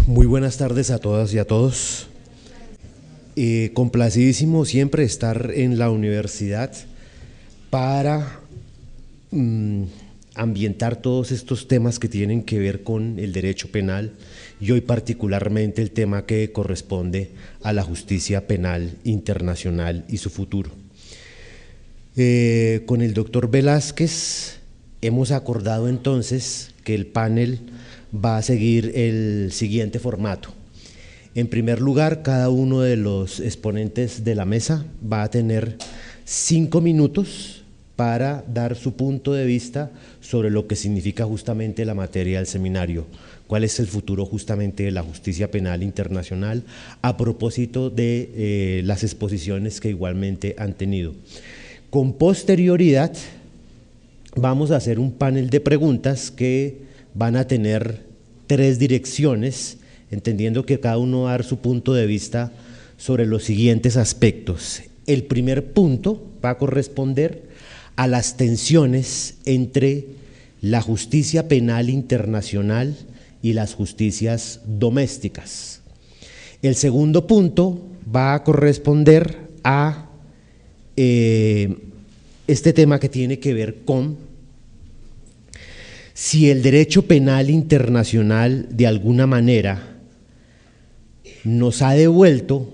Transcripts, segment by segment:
Muy buenas tardes a todas y a todos. Complacidísimo siempre estar en la universidad para ambientar todos estos temas que tienen que ver con el derecho penal y hoy particularmente el tema que corresponde a la justicia penal internacional y su futuro. Con el doctor Velázquez hemos acordado entonces que el panel va a seguir el siguiente formato. En primer lugar, cada uno de los exponentes de la mesa va a tener 5 minutos para dar su punto de vista sobre lo que significa justamente la materia del seminario, cuál es el futuro justamente de la justicia penal internacional a propósito de las exposiciones que igualmente han tenido. Con posterioridad vamos a hacer un panel de preguntas que van a tener 3 direcciones, entendiendo que cada uno va a dar su punto de vista sobre los siguientes aspectos. El primer punto va a corresponder a las tensiones entre la justicia penal internacional y las justicias domésticas. El segundo punto va a corresponder a este tema que tiene que ver con si el derecho penal internacional de alguna manera nos ha devuelto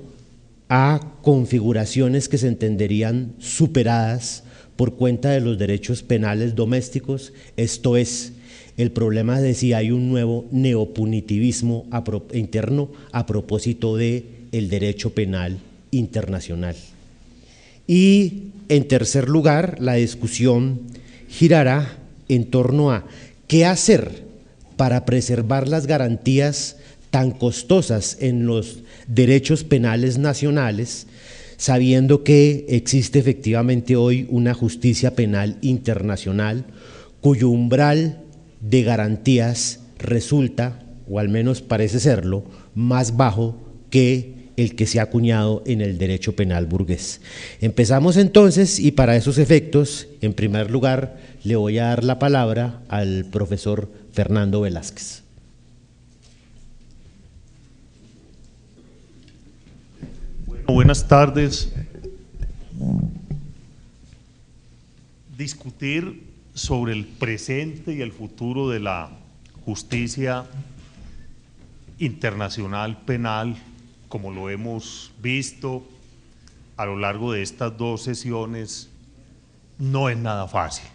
a configuraciones que se entenderían superadas por cuenta de los derechos penales domésticos, esto es, el problema de si hay un nuevo neopunitivismo interno a propósito del derecho penal internacional. Y en tercer lugar, la discusión girará en torno a qué hacer para preservar las garantías tan costosas en los derechos penales nacionales, sabiendo que existe efectivamente hoy una justicia penal internacional cuyo umbral de garantías resulta, o al menos parece serlo, más bajo que el que se ha acuñado en el derecho penal burgués. Empezamos entonces y para esos efectos, en primer lugar, le voy a dar la palabra al profesor Fernando Velázquez. Buenas tardes. Discutir sobre el presente y el futuro de la justicia internacional penal, como lo hemos visto a lo largo de estas 2 sesiones, no es nada fácil.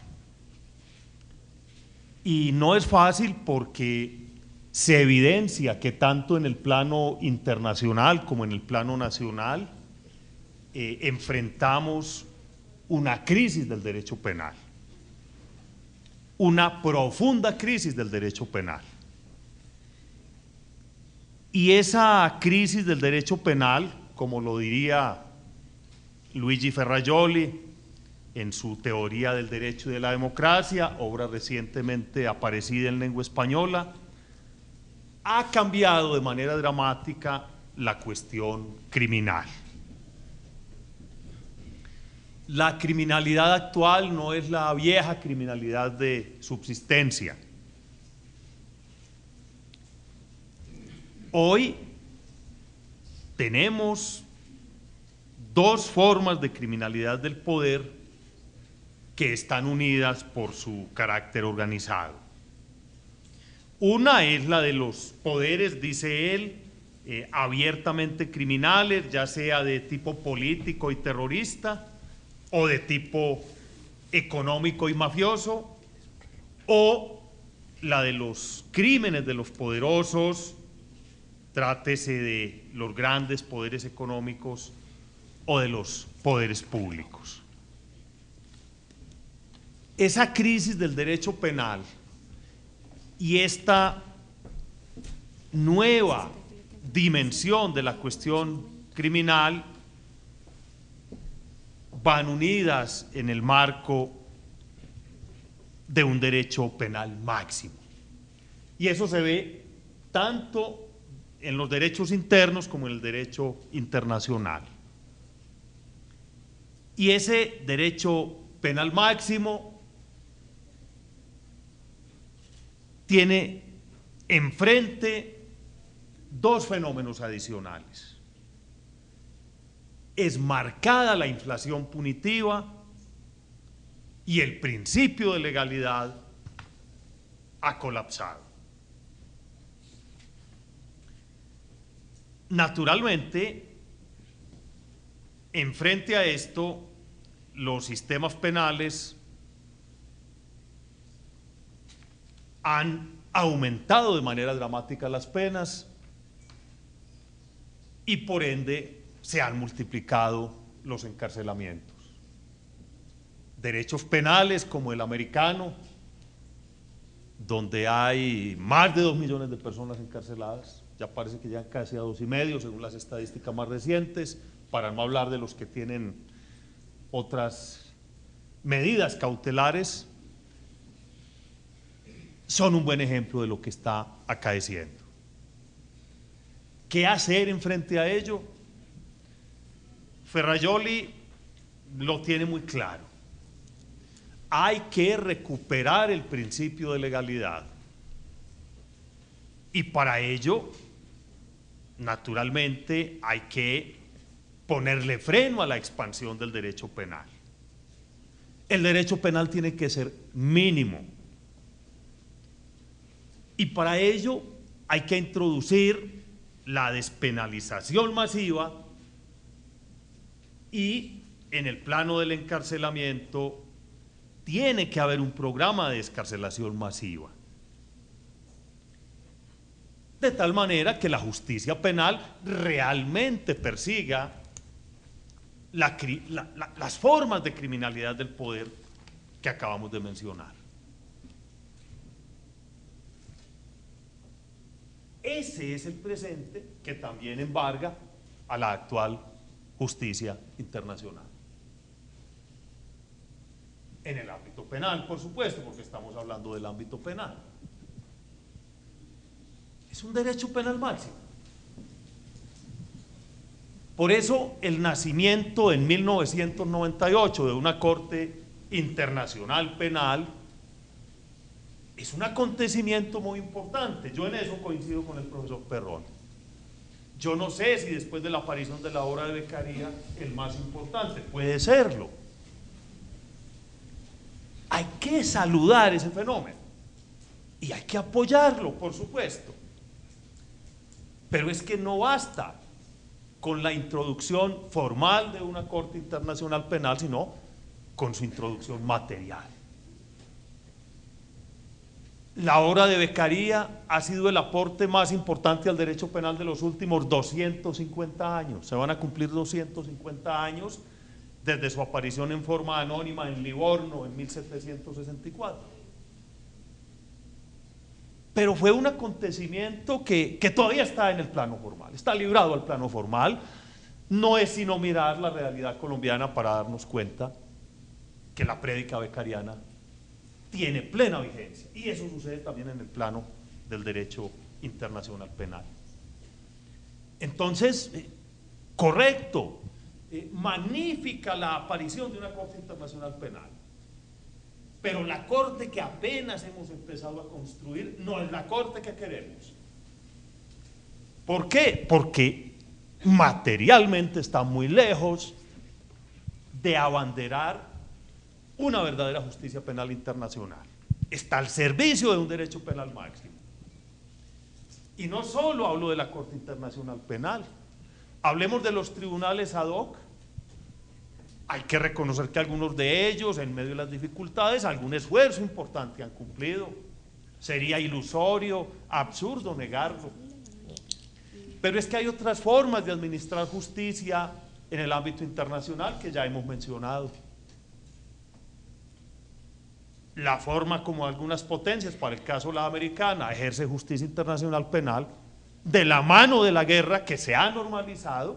Y no es fácil porque se evidencia que tanto en el plano internacional como en el plano nacional enfrentamos una crisis del derecho penal, una profunda crisis del derecho penal. Y esa crisis del derecho penal, como lo diría Luigi Ferrajoli en su teoría del derecho y de la democracia, obra recientemente aparecida en lengua española, ha cambiado de manera dramática la cuestión criminal. La criminalidad actual no es la vieja criminalidad de subsistencia. Hoy tenemos 2 formas de criminalidad del poder que están unidas por su carácter organizado. Una es la de los poderes, dice él, abiertamente criminales, ya sea de tipo político y terrorista, o de tipo económico y mafioso, o la de los crímenes de los poderosos, trátese de los grandes poderes económicos o de los poderes públicos. Esa crisis del derecho penal y esta nueva dimensión de la cuestión criminal van unidas en el marco de un derecho penal máximo. Y eso se ve tanto en los derechos internos como en el derecho internacional. Y ese derecho penal máximo tiene enfrente dos fenómenos adicionales. Es marcada la inflación punitiva y el principio de legalidad ha colapsado. Naturalmente, en frente a esto, los sistemas penales han aumentado de manera dramática las penas y por ende se han multiplicado los encarcelamientos. Derechos penales como el americano, donde hay más de 2 millones de personas encarceladas, ya parece que ya casi a 2,5 según las estadísticas más recientes, para no hablar de los que tienen otras medidas cautelares, son un buen ejemplo de lo que está acaeciendo. ¿Qué hacer en frente a ello? Ferrajoli lo tiene muy claro. Hay que recuperar el principio de legalidad. Y para ello, naturalmente, hay que ponerle freno a la expansión del derecho penal. El derecho penal tiene que ser mínimo. Y para ello hay que introducir la despenalización masiva y en el plano del encarcelamiento tiene que haber un programa de descarcelación masiva. De tal manera que la justicia penal realmente persiga las formas de criminalidad del poder que acabamos de mencionar. Ese es el presente que también embarga a la actual justicia internacional. En el ámbito penal, por supuesto, porque estamos hablando del ámbito penal. Es un derecho penal máximo. Por eso el nacimiento en 1998 de una Corte Internacional Penal es un acontecimiento muy importante. Yo en eso coincido con el profesor Perrone. Yo no sé si después de la aparición de la obra de Beccaria el más importante, puede serlo. Hay que saludar ese fenómeno y hay que apoyarlo, por supuesto. Pero es que no basta con la introducción formal de una Corte Internacional Penal, sino con su introducción material. La obra de Beccaria ha sido el aporte más importante al derecho penal de los últimos 250 años. Se van a cumplir 250 años desde su aparición en forma anónima en Livorno en 1764. Pero fue un acontecimiento que todavía está en el plano formal, está librado al plano formal. No es sino mirar la realidad colombiana para darnos cuenta que la prédica beccariana tiene plena vigencia, y eso sucede también en el plano del derecho internacional penal. Entonces, correcto, magnífica la aparición de una Corte Internacional Penal, pero la Corte que apenas hemos empezado a construir no es la Corte que queremos. ¿Por qué? Porque materialmente está muy lejos de abanderar una verdadera justicia penal internacional. Está al servicio de un derecho penal máximo. Y no solo hablo de la Corte Internacional Penal, hablemos de los tribunales ad hoc. Hay que reconocer que algunos de ellos, en medio de las dificultades, algún esfuerzo importante han cumplido. Sería ilusorio, absurdo negarlo. Pero es que hay otras formas de administrar justicia en el ámbito internacional que ya hemos mencionado. La forma como algunas potencias, para el caso la americana, ejerce justicia internacional penal de la mano de la guerra que se ha normalizado,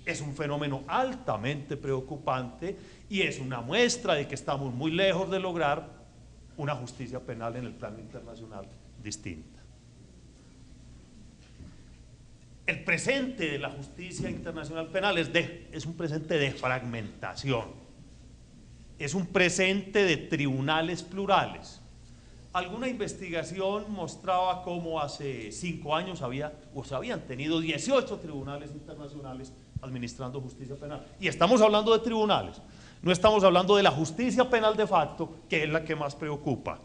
es un fenómeno altamente preocupante y es una muestra de que estamos muy lejos de lograr una justicia penal en el plano internacional distinta. El presente de la justicia internacional penal es un presente de fragmentación. Es un presente de tribunales plurales, alguna investigación mostraba cómo hace 5 años se habían tenido 18 tribunales internacionales administrando justicia penal. Y estamos hablando de tribunales, no estamos hablando de la justicia penal de facto, que es la que más preocupa,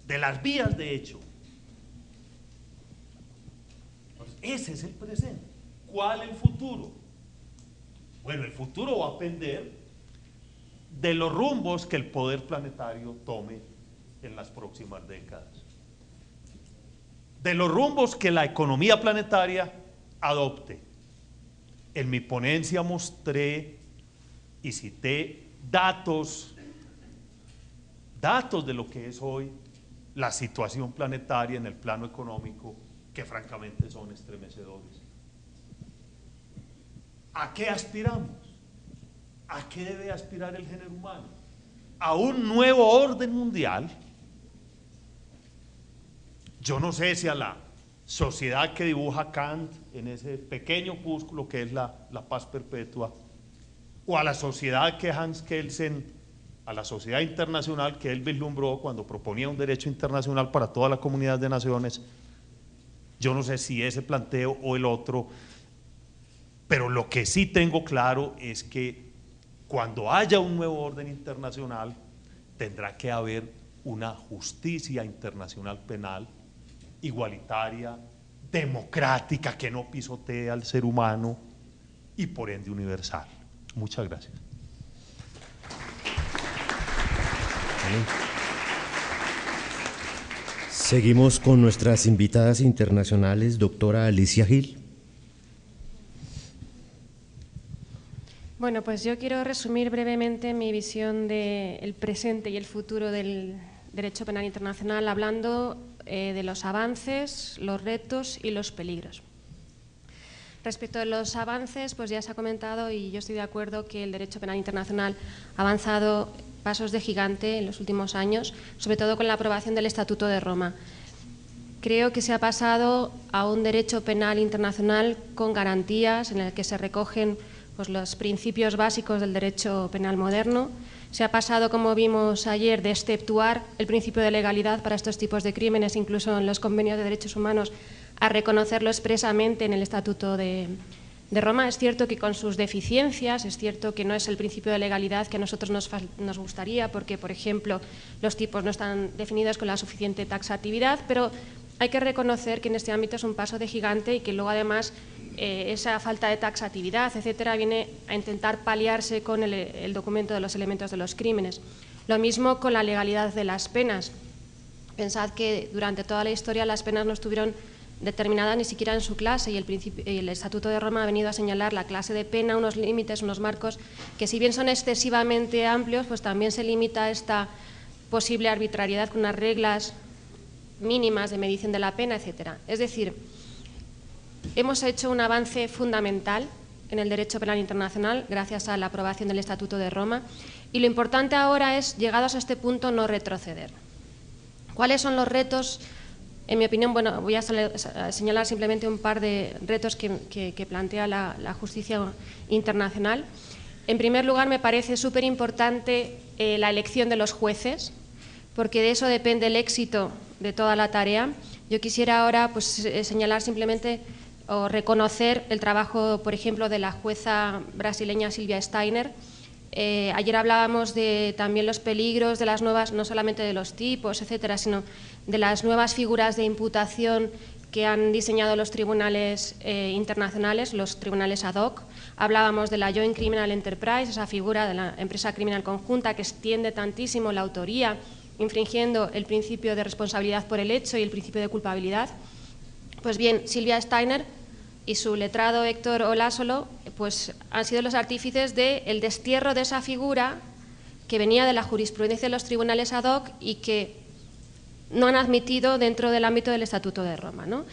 de las vías de hecho. Entonces, ese es el presente. ¿Cuál el futuro? Bueno, el futuro va a depender de los rumbos que el poder planetario tome en las próximas décadas, de los rumbos que la economía planetaria adopte. En mi ponencia mostré y cité datos de lo que es hoy la situación planetaria en el plano económico, que francamente son estremecedores. ¿A qué aspiramos? ¿A qué debe aspirar el género humano? ¿A un nuevo orden mundial? Yo no sé si a la sociedad que dibuja Kant en ese pequeño opúsculo que es la paz perpetua, o a la sociedad que Hans Kelsen, a la sociedad internacional que él vislumbró cuando proponía un derecho internacional para toda la comunidad de naciones. Yo no sé si ese planteo o el otro, pero lo que sí tengo claro es que cuando haya un nuevo orden internacional tendrá que haber una justicia internacional penal igualitaria, democrática, que no pisotee al ser humano y por ende universal. Muchas gracias. Seguimos con nuestras invitadas internacionales, doctora Alicia Gil. Bueno, pues yo quiero resumir brevemente mi visión del presente y el futuro del derecho penal internacional hablando de los avances, los retos y los peligros. Respecto de los avances, pues ya se ha comentado y yo estoy de acuerdo que el derecho penal internacional ha avanzado pasos de gigante en los últimos años, sobre todo con la aprobación del Estatuto de Roma. Creo que se ha pasado a un derecho penal internacional con garantías en el que se recogen pues, los principios básicos del derecho penal moderno. Se ha pasado, como vimos ayer, de exceptuar el principio de legalidad para estos tipos de crímenes, incluso en los convenios de derechos humanos, a reconocerlo expresamente en el Estatuto de Roma. Es cierto que con sus deficiencias, es cierto que no es el principio de legalidad que a nosotros nos gustaría, porque, por ejemplo, los tipos no están definidos con la suficiente taxatividad, pero hay que reconocer que en este ámbito es un paso de gigante y que luego, además, esa falta de taxatividad, etcétera, viene a intentar paliarse con el documento de los elementos de los crímenes. Lo mismo con la legalidad de las penas. Pensad que durante toda la historia las penas no estuvieron determinadas ni siquiera en su clase y el Estatuto de Roma ha venido a señalar la clase de pena, unos límites, unos marcos que, si bien son excesivamente amplios, pues también se limita esta posible arbitrariedad con unas reglas mínimas de medición de la pena, etcétera. Es decir, hemos hecho un avance fundamental en el derecho penal internacional gracias a la aprobación del Estatuto de Roma y lo importante ahora es, llegados a este punto, no retroceder. ¿Cuáles son los retos? En mi opinión, bueno, voy a señalar simplemente un par de retos que plantea la justicia internacional. En primer lugar, me parece súper importante la elección de los jueces, porque de eso depende el éxito de toda la tarea. Yo quisiera ahora pues, señalar simplemente o reconocer el trabajo, por ejemplo, de la jueza brasileña Silvia Steiner. Ayer hablábamos de también los peligros de las nuevas, no solamente de los tipos, etcétera, sino de las nuevas figuras de imputación que han diseñado los tribunales internacionales, los tribunales ad hoc. Hablábamos de la Joint Criminal Enterprise, esa figura de la empresa criminal conjunta que extiende tantísimo la autoría, infringiendo el principio de responsabilidad por el hecho y el principio de culpabilidad. Pues bien, Silvia Steiner y su letrado Héctor Olásolo pues, han sido los artífices del destierro de esa figura que venía de la jurisprudencia de los tribunales ad hoc y que no han admitido dentro del ámbito del Estatuto de Roma, ¿no?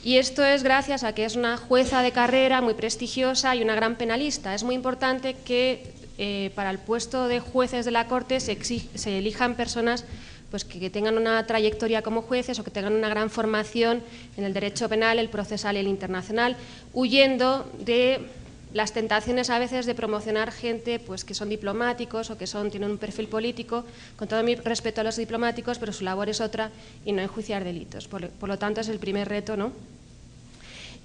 Y esto es gracias a que es una jueza de carrera muy prestigiosa y una gran penalista. Es muy importante que para el puesto de jueces de la Corte se elijan personas pues, que tengan una trayectoria como jueces o que tengan una gran formación en el derecho penal, el procesal y el internacional, huyendo de las tentaciones a veces de promocionar gente pues, que son diplomáticos o que tienen un perfil político, con todo mi respeto a los diplomáticos, pero su labor es otra y no enjuiciar delitos. Por lo tanto, es el primer reto, ¿no?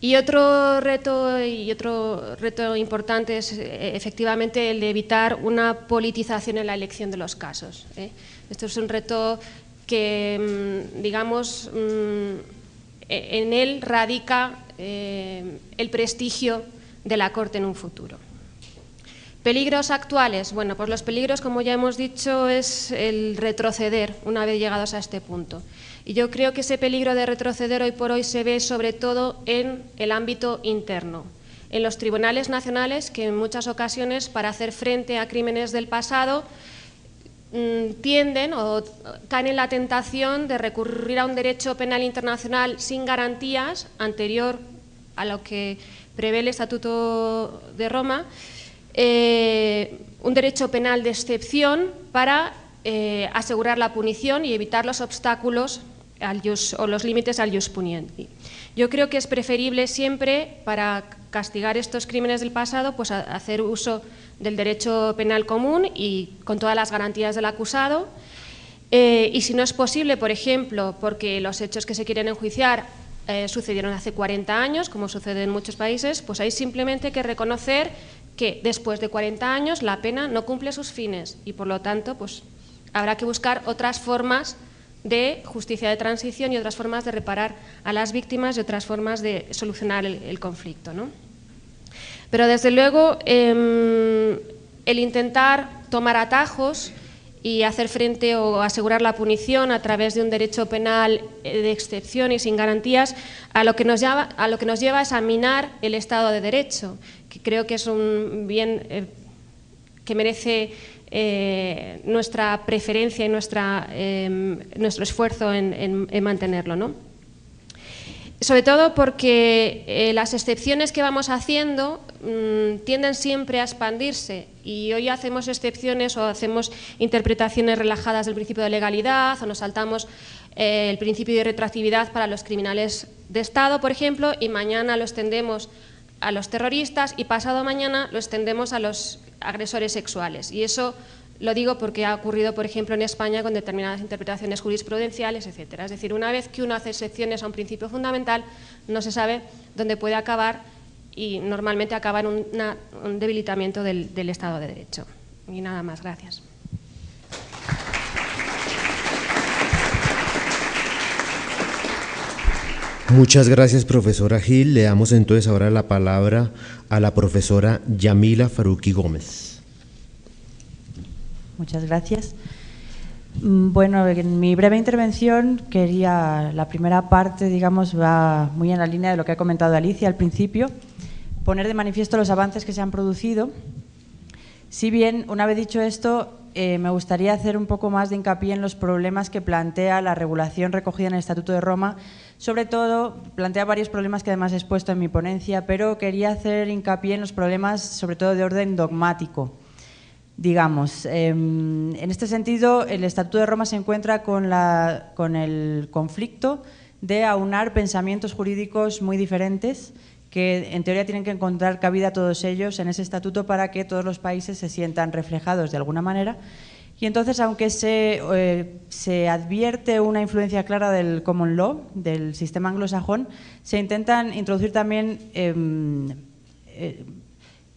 Y otro reto importante es efectivamente el de evitar una politización en la elección de los casos. Esto es un reto que, digamos, en él radica el prestigio de la Corte en un futuro. ¿Peligros actuales? Bueno, pues los peligros, como ya hemos dicho, es el retroceder una vez llegados a este punto. Y yo creo que ese peligro de retroceder hoy por hoy se ve sobre todo en el ámbito interno, en los tribunales nacionales que en muchas ocasiones para hacer frente a crímenes del pasado tienden o caen en la tentación de recurrir a un derecho penal internacional sin garantías anterior a lo que prevé el Estatuto de Roma, un derecho penal de excepción para asegurar la punición y evitar los obstáculos o los límites al ius puniendi. Yo creo que es preferible siempre, para castigar estos crímenes del pasado, pues hacer uso del derecho penal común y con todas las garantías del acusado. Y si no es posible, por ejemplo, porque los hechos que se quieren enjuiciar sucedieron hace 40 años, como sucede en muchos países, pues hay simplemente que reconocer que después de 40 años la pena no cumple sus fines y, por lo tanto, pues habrá que buscar otras formas de justicia de transición y otras formas de reparar a las víctimas y otras formas de solucionar el conflicto, ¿no? Pero, desde luego, el intentar tomar atajos y hacer frente o asegurar la punición a través de un derecho penal de excepción y sin garantías, a lo que nos lleva es a minar el Estado de Derecho, que creo que es un bien que merece nuestra preferencia y nuestro esfuerzo en mantenerlo, ¿no? Sobre todo porque las excepciones que vamos haciendo tienden siempre a expandirse, y hoy hacemos excepciones o hacemos interpretaciones relajadas del principio de legalidad, o nos saltamos el principio de retroactividad para los criminales de Estado, por ejemplo, y mañana lo extendemos a los terroristas y pasado mañana lo extendemos a los agresores sexuales. Y eso lo digo porque ha ocurrido, por ejemplo, en España con determinadas interpretaciones jurisprudenciales, etcétera. Es decir, una vez que uno hace excepciones a un principio fundamental, no se sabe dónde puede acabar y normalmente acaba en un debilitamiento del Estado de Derecho. Y nada más, gracias. Muchas gracias, profesora Gil. Le damos entonces ahora la palabra a la profesora Yamila Faruqui Gómez. Muchas gracias. Bueno, en mi breve intervención la primera parte, digamos, va muy en la línea de lo que ha comentado Alicia al principio, poner de manifiesto los avances que se han producido. Si bien, una vez dicho esto, me gustaría hacer un poco más de hincapié en los problemas que plantea la regulación recogida en el Estatuto de Roma. Sobre todo, plantea varios problemas que además he expuesto en mi ponencia, pero quería hacer hincapié en los problemas, sobre todo de orden dogmático. Digamos, en este sentido, el Estatuto de Roma se encuentra con el conflicto de aunar pensamientos jurídicos muy diferentes que en teoría tienen que encontrar cabida todos ellos en ese estatuto para que todos los países se sientan reflejados de alguna manera. Y entonces, aunque se advierte una influencia clara del common law, del sistema anglosajón, se intentan introducir también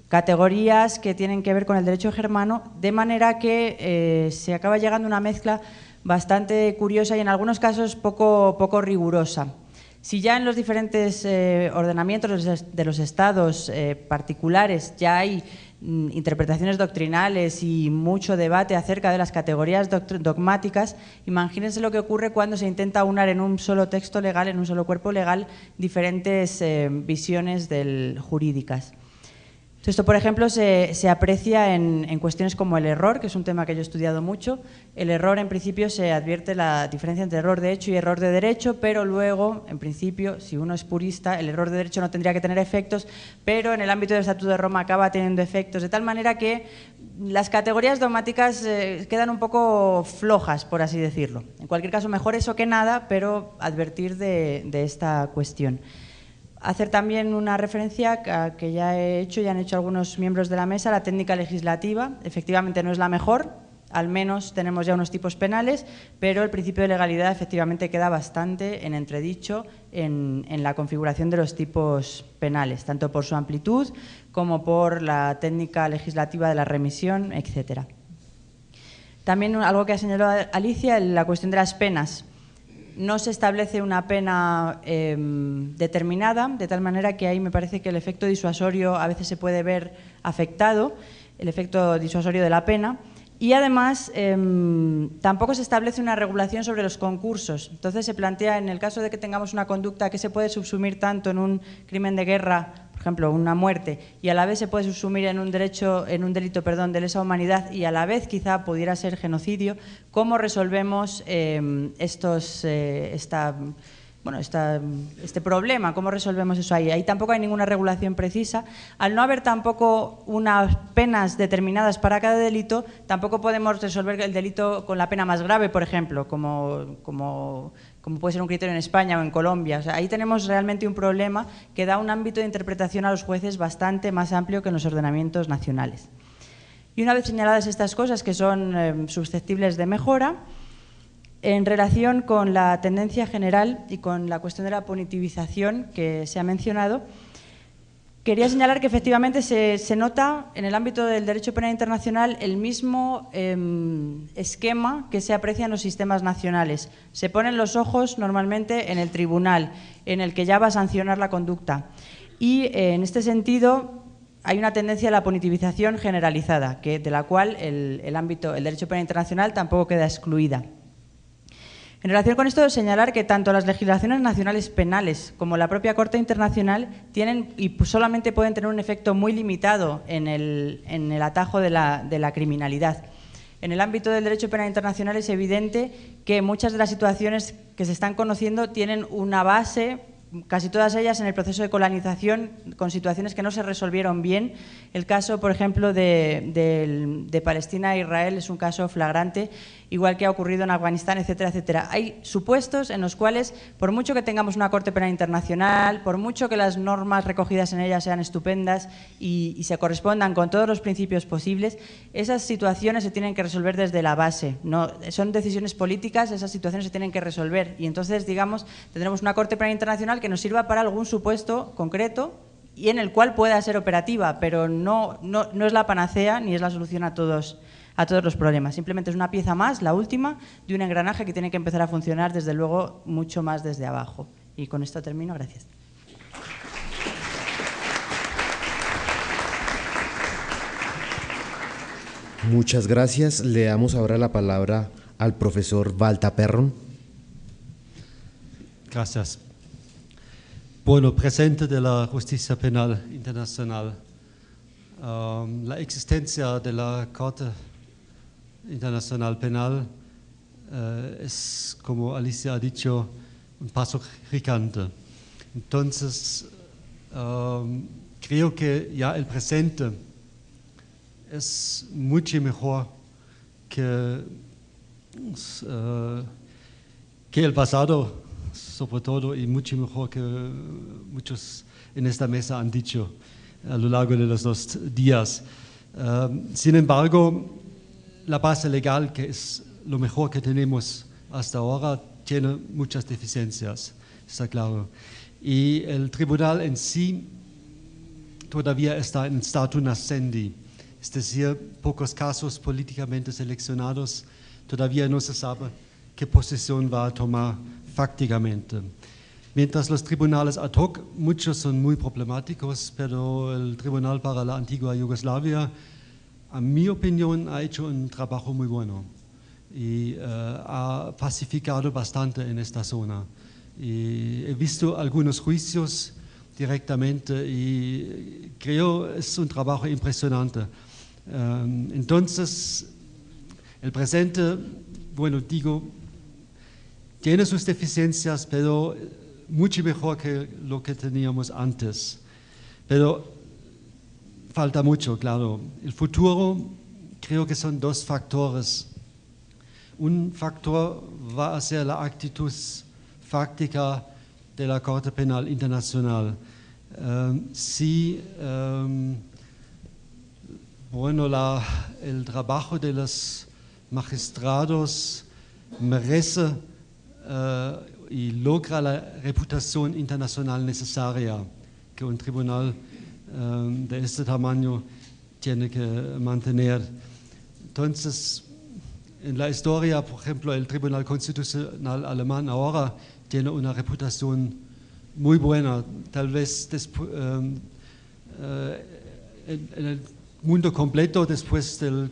categorías que tienen que ver con el derecho germano, de manera que se acaba llegando a una mezcla bastante curiosa y en algunos casos poco rigurosa. Si ya en los diferentes ordenamientos de los estados particulares ya hay interpretaciones doctrinales y mucho debate acerca de las categorías dogmáticas, imagínense lo que ocurre cuando se intenta aunar en un solo texto legal, en un solo cuerpo legal, diferentes visiones jurídicas. Esto, por ejemplo, se aprecia en cuestiones como el error, que es un tema que yo he estudiado mucho. El error, en principio, se advierte la diferencia entre error de hecho y error de derecho, pero luego, en principio, si uno es purista, el error de derecho no tendría que tener efectos, pero en el ámbito del Estatuto de Roma acaba teniendo efectos, de tal manera que las categorías dogmáticas quedan un poco flojas, por así decirlo. En cualquier caso, mejor eso que nada, pero advertir de esta cuestión. Hacer también una referencia que ya han hecho algunos miembros de la mesa, la técnica legislativa. Efectivamente no es la mejor, al menos tenemos ya unos tipos penales, pero el principio de legalidad efectivamente queda bastante en entredicho en la configuración de los tipos penales, tanto por su amplitud como por la técnica legislativa de la remisión, etcétera. También algo que ha señalado Alicia, la cuestión de las penas. No se establece una pena determinada, de tal manera que ahí me parece que el efecto disuasorio a veces se puede ver afectado, el efecto disuasorio de la pena, y además tampoco se establece una regulación sobre los concursos. Entonces se plantea, en el caso de que tengamos una conducta que se puede subsumir tanto en un crimen de guerra, por ejemplo, una muerte, y a la vez se puede subsumir en un delito de lesa humanidad y a la vez quizá pudiera ser genocidio, ¿cómo resolvemos este problema? ¿Cómo resolvemos eso ahí? Ahí tampoco hay ninguna regulación precisa. Al no haber tampoco unas penas determinadas para cada delito, tampoco podemos resolver el delito con la pena más grave, por ejemplo, como puede ser un criterio en España o en Colombia. O sea, ahí tenemos realmente un problema que da un ámbito de interpretación a los jueces bastante más amplio que en los ordenamientos nacionales. Y una vez señaladas estas cosas que son susceptibles de mejora, en relación con la tendencia general y con la cuestión de la punitivización que se ha mencionado, quería señalar que efectivamente se nota en el ámbito del derecho penal internacional el mismo esquema que se aprecia en los sistemas nacionales. Se ponen los ojos normalmente en el tribunal, en el que ya va a sancionar la conducta. Y en este sentido hay una tendencia a la punitivización generalizada, de la cual el derecho penal internacional tampoco queda excluida. En relación con esto, señalar que tanto las legislaciones nacionales penales como la propia Corte Internacional tienen y solamente pueden tener un efecto muy limitado en el atajo de la criminalidad. En el ámbito del derecho penal internacional es evidente que muchas de las situaciones que se están conociendo tienen una base, casi todas ellas en el proceso de colonización, con situaciones que no se resolvieron bien. El caso, por ejemplo, de Palestina e Israel es un caso flagrante, igual que ha ocurrido en Afganistán, etcétera, etcétera. Hay supuestos en los cuales, por mucho que tengamos una Corte Penal Internacional, por mucho que las normas recogidas en ella sean estupendas y se correspondan con todos los principios posibles, esas situaciones se tienen que resolver desde la base. No, son decisiones políticas, esas situaciones se tienen que resolver. Y entonces, digamos, tendremos una Corte Penal Internacional que nos sirva para algún supuesto concreto y en el cual pueda ser operativa, pero no es la panacea ni es la solución a todos los problemas. Simplemente es una pieza más, la última, de un engranaje que tiene que empezar a funcionar, desde luego, mucho más desde abajo. Y con esto termino. Gracias. Muchas gracias. Le damos ahora la palabra al profesor Walter Perron. Gracias. Bueno, presente de la justicia penal internacional. La existencia de la Corte Internacional Penal es, como Alicia ha dicho, un paso gigante. Entonces, creo que ya el presente es mucho mejor que el pasado, sobre todo, y mucho mejor que muchos en esta mesa han dicho a lo largo de los 2 días. Sin embargo, la base legal, que es lo mejor que tenemos hasta ahora, tiene muchas deficiencias, está claro. Y el tribunal en sí todavía está en statu nascendi, es decir, pocos casos políticamente seleccionados, todavía no se sabe qué posición va a tomar fácticamente. Mientras los tribunales ad hoc, muchos son muy problemáticos, pero el Tribunal para la Antigua Yugoslavia, a mi opinión, ha hecho un trabajo muy bueno y ha pacificado bastante en esta zona. Y he visto algunos juicios directamente y creo que es un trabajo impresionante. Entonces, el presente, bueno, digo, tiene sus deficiencias, pero mucho mejor que lo que teníamos antes. Pero falta mucho, claro. El futuro, creo que son 2 factores. Un factor va a ser la actitud fáctica de la Corte Penal Internacional. Bueno, el trabajo de los magistrados merece y logra la reputación internacional necesaria que un tribunal de este tamaño tiene que mantener. Entonces, en la historia, por ejemplo, el Tribunal Constitucional alemán ahora tiene una reputación muy buena. Tal vez en el mundo completo, después del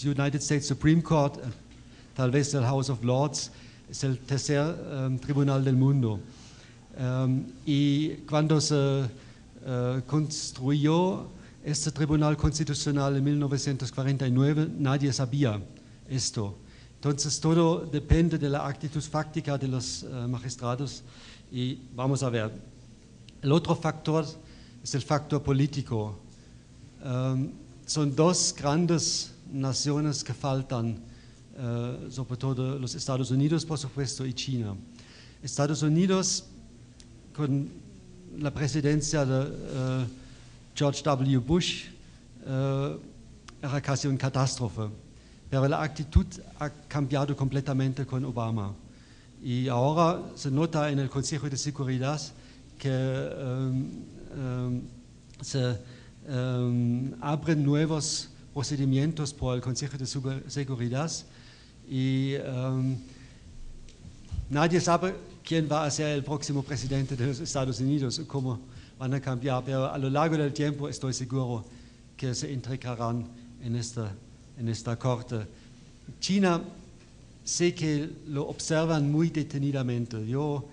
United States Supreme Court, tal vez el House of Lords, es el tercer tribunal del mundo. Y cuando se construyó este Tribunal Constitucional en 1949, nadie sabía esto. Entonces todo depende de la actitud fáctica de los magistrados y vamos a ver. El otro factor es el factor político. Son dos grandes naciones que faltan, sobre todo los Estados Unidos, por supuesto, y China. Estados Unidos, con la presidencia de George W. Bush, era casi una catástrofe. Pero la actitud ha cambiado completamente con Obama. Y ahora se nota en el Consejo de Seguridad que se abren nuevos procedimientos por el Consejo de Seguridad y nadie sabe quién va a ser el próximo presidente de los Estados Unidos o cómo van a cambiar, pero a lo largo del tiempo estoy seguro que se integrarán en esta corte. China, sé que lo observan muy detenidamente. Yo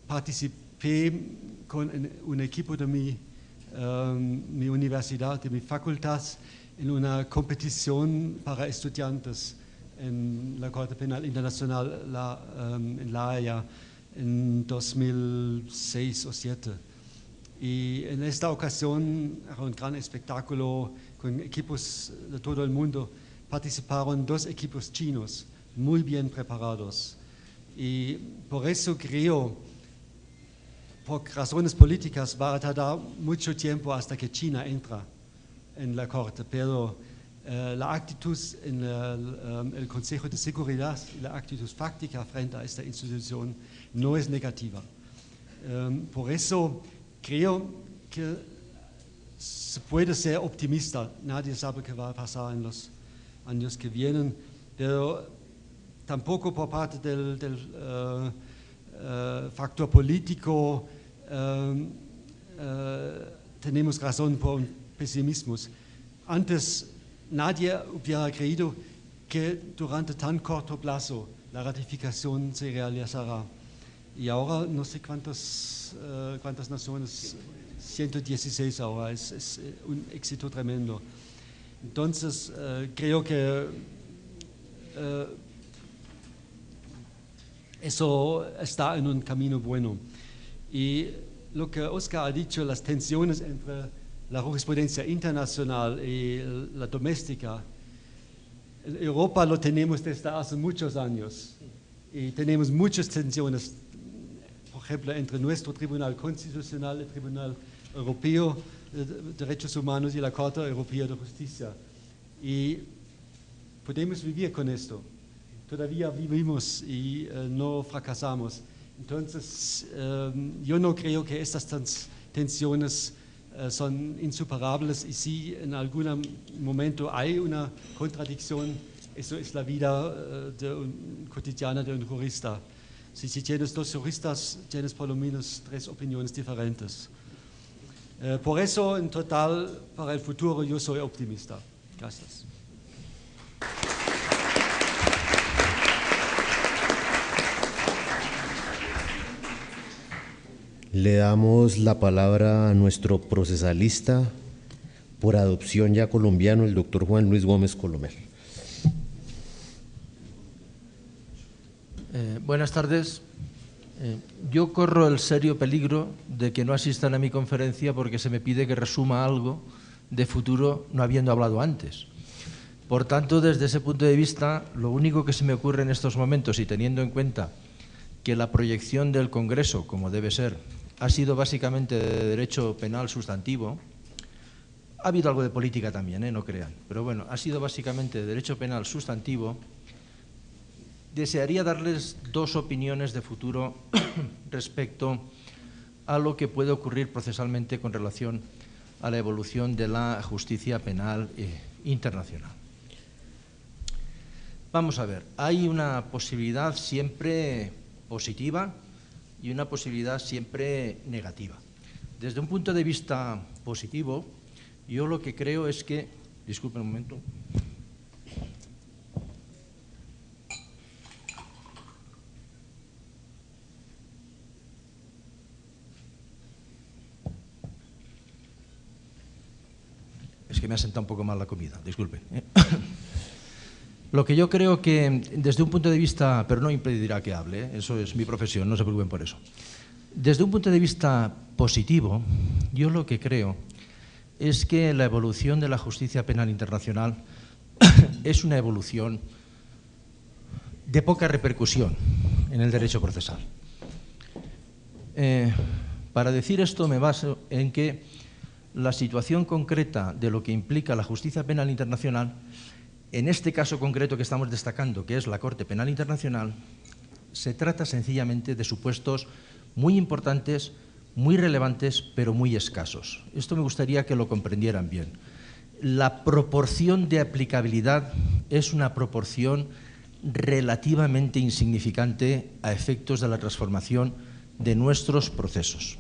participé con un equipo de mi universidad, de mi facultad, en una competición para estudiantes en la Corte Penal Internacional en La Haya en 2006 o 2007. Y en esta ocasión era un gran espectáculo con equipos de todo el mundo. Participaron 2 equipos chinos muy bien preparados. Y por eso creo, por razones políticas, va a tardar mucho tiempo hasta que China entra en la Corte, pero la actitud en el Consejo de Seguridad y la actitud fáctica frente a esta institución no es negativa. Por eso creo que se puede ser optimista. Nadie sabe qué va a pasar en los años que vienen, pero tampoco por parte del factor político tenemos razón por un pesimismo. Antes nadie hubiera creído que durante tan corto plazo la ratificación se realizará. Y ahora no sé cuántas naciones, 116 ahora, es un éxito tremendo. Entonces creo que eso está en un camino bueno. Y lo que Oscar ha dicho, las tensiones entre la jurisprudencia internacional y la doméstica, en Europa lo tenemos desde hace muchos años y tenemos muchas tensiones, por ejemplo, entre nuestro Tribunal Constitucional, el Tribunal Europeo de Derechos Humanos y la Corte Europea de Justicia. Y podemos vivir con esto. Todavía vivimos y no fracasamos. Entonces, yo no creo que estas tensiones son insuperables y si en algún momento hay una contradicción, eso es la vida cotidiana de un jurista. Si tienes 2 juristas, tienes por lo menos 3 opiniones diferentes. Por eso, en total, para el futuro yo soy optimista. Gracias. Le damos la palabra a nuestro procesalista por adopción ya colombiano, el doctor Juan Luis Gómez Colomel. Buenas tardes. Yo corro el serio peligro de que no asistan a mi conferencia porque se me pide que resuma algo de futuro no habiendo hablado antes. Por tanto, desde ese punto de vista, lo único que se me ocurre en estos momentos y teniendo en cuenta que la proyección del Congreso, como debe ser, ha sido básicamente de derecho penal sustantivo. Ha habido algo de política también, no crean, pero bueno, ha sido básicamente de derecho penal sustantivo. Desearía darles dos opiniones de futuro respecto a lo que puede ocurrir procesalmente con relación a la evolución de la justicia penal internacional. Vamos a ver, hay una posibilidad siempre positiva y una posibilidad siempre negativa. Desde un punto de vista positivo, yo lo que creo es que… Disculpen un momento. Es que me ha sentado un poco mal la comida, disculpen. Lo que yo creo que desde un punto de vista, pero no impedirá que hable, eso es mi profesión, no se preocupen por eso. Desde un punto de vista positivo, yo lo que creo es que la evolución de la justicia penal internacional es una evolución de poca repercusión en el derecho procesal. Para decir esto me baso en que la situación concreta de lo que implica la justicia penal internacional, en este caso concreto que estamos destacando, que es la Corte Penal Internacional, se trata sencillamente de supuestos muy importantes, muy relevantes, pero muy escasos. Esto me gustaría que lo comprendieran bien. La proporción de aplicabilidad es una proporción relativamente insignificante a efectos de la transformación de nuestros procesos.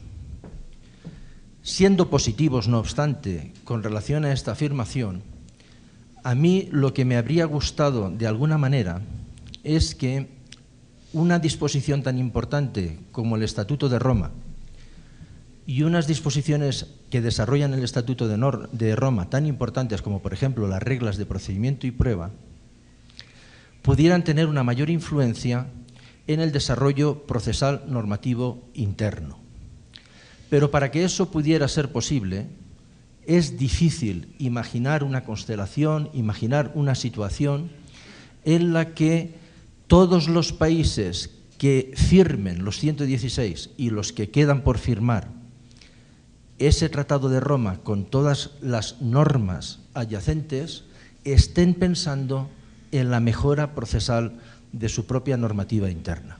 Siendo positivos, no obstante, con relación a esta afirmación, a mí lo que me habría gustado de alguna manera es que una disposición tan importante como el Estatuto de Roma y unas disposiciones que desarrollan el Estatuto de Roma tan importantes como, por ejemplo, las reglas de procedimiento y prueba, pudieran tener una mayor influencia en el desarrollo procesal normativo interno. Pero para que eso pudiera ser posible, es difícil imaginar una constelación, imaginar una situación en la que todos los países que firmen los 116 y los que quedan por firmar ese Tratado de Roma con todas las normas adyacentes estén pensando en la mejora procesal de su propia normativa interna.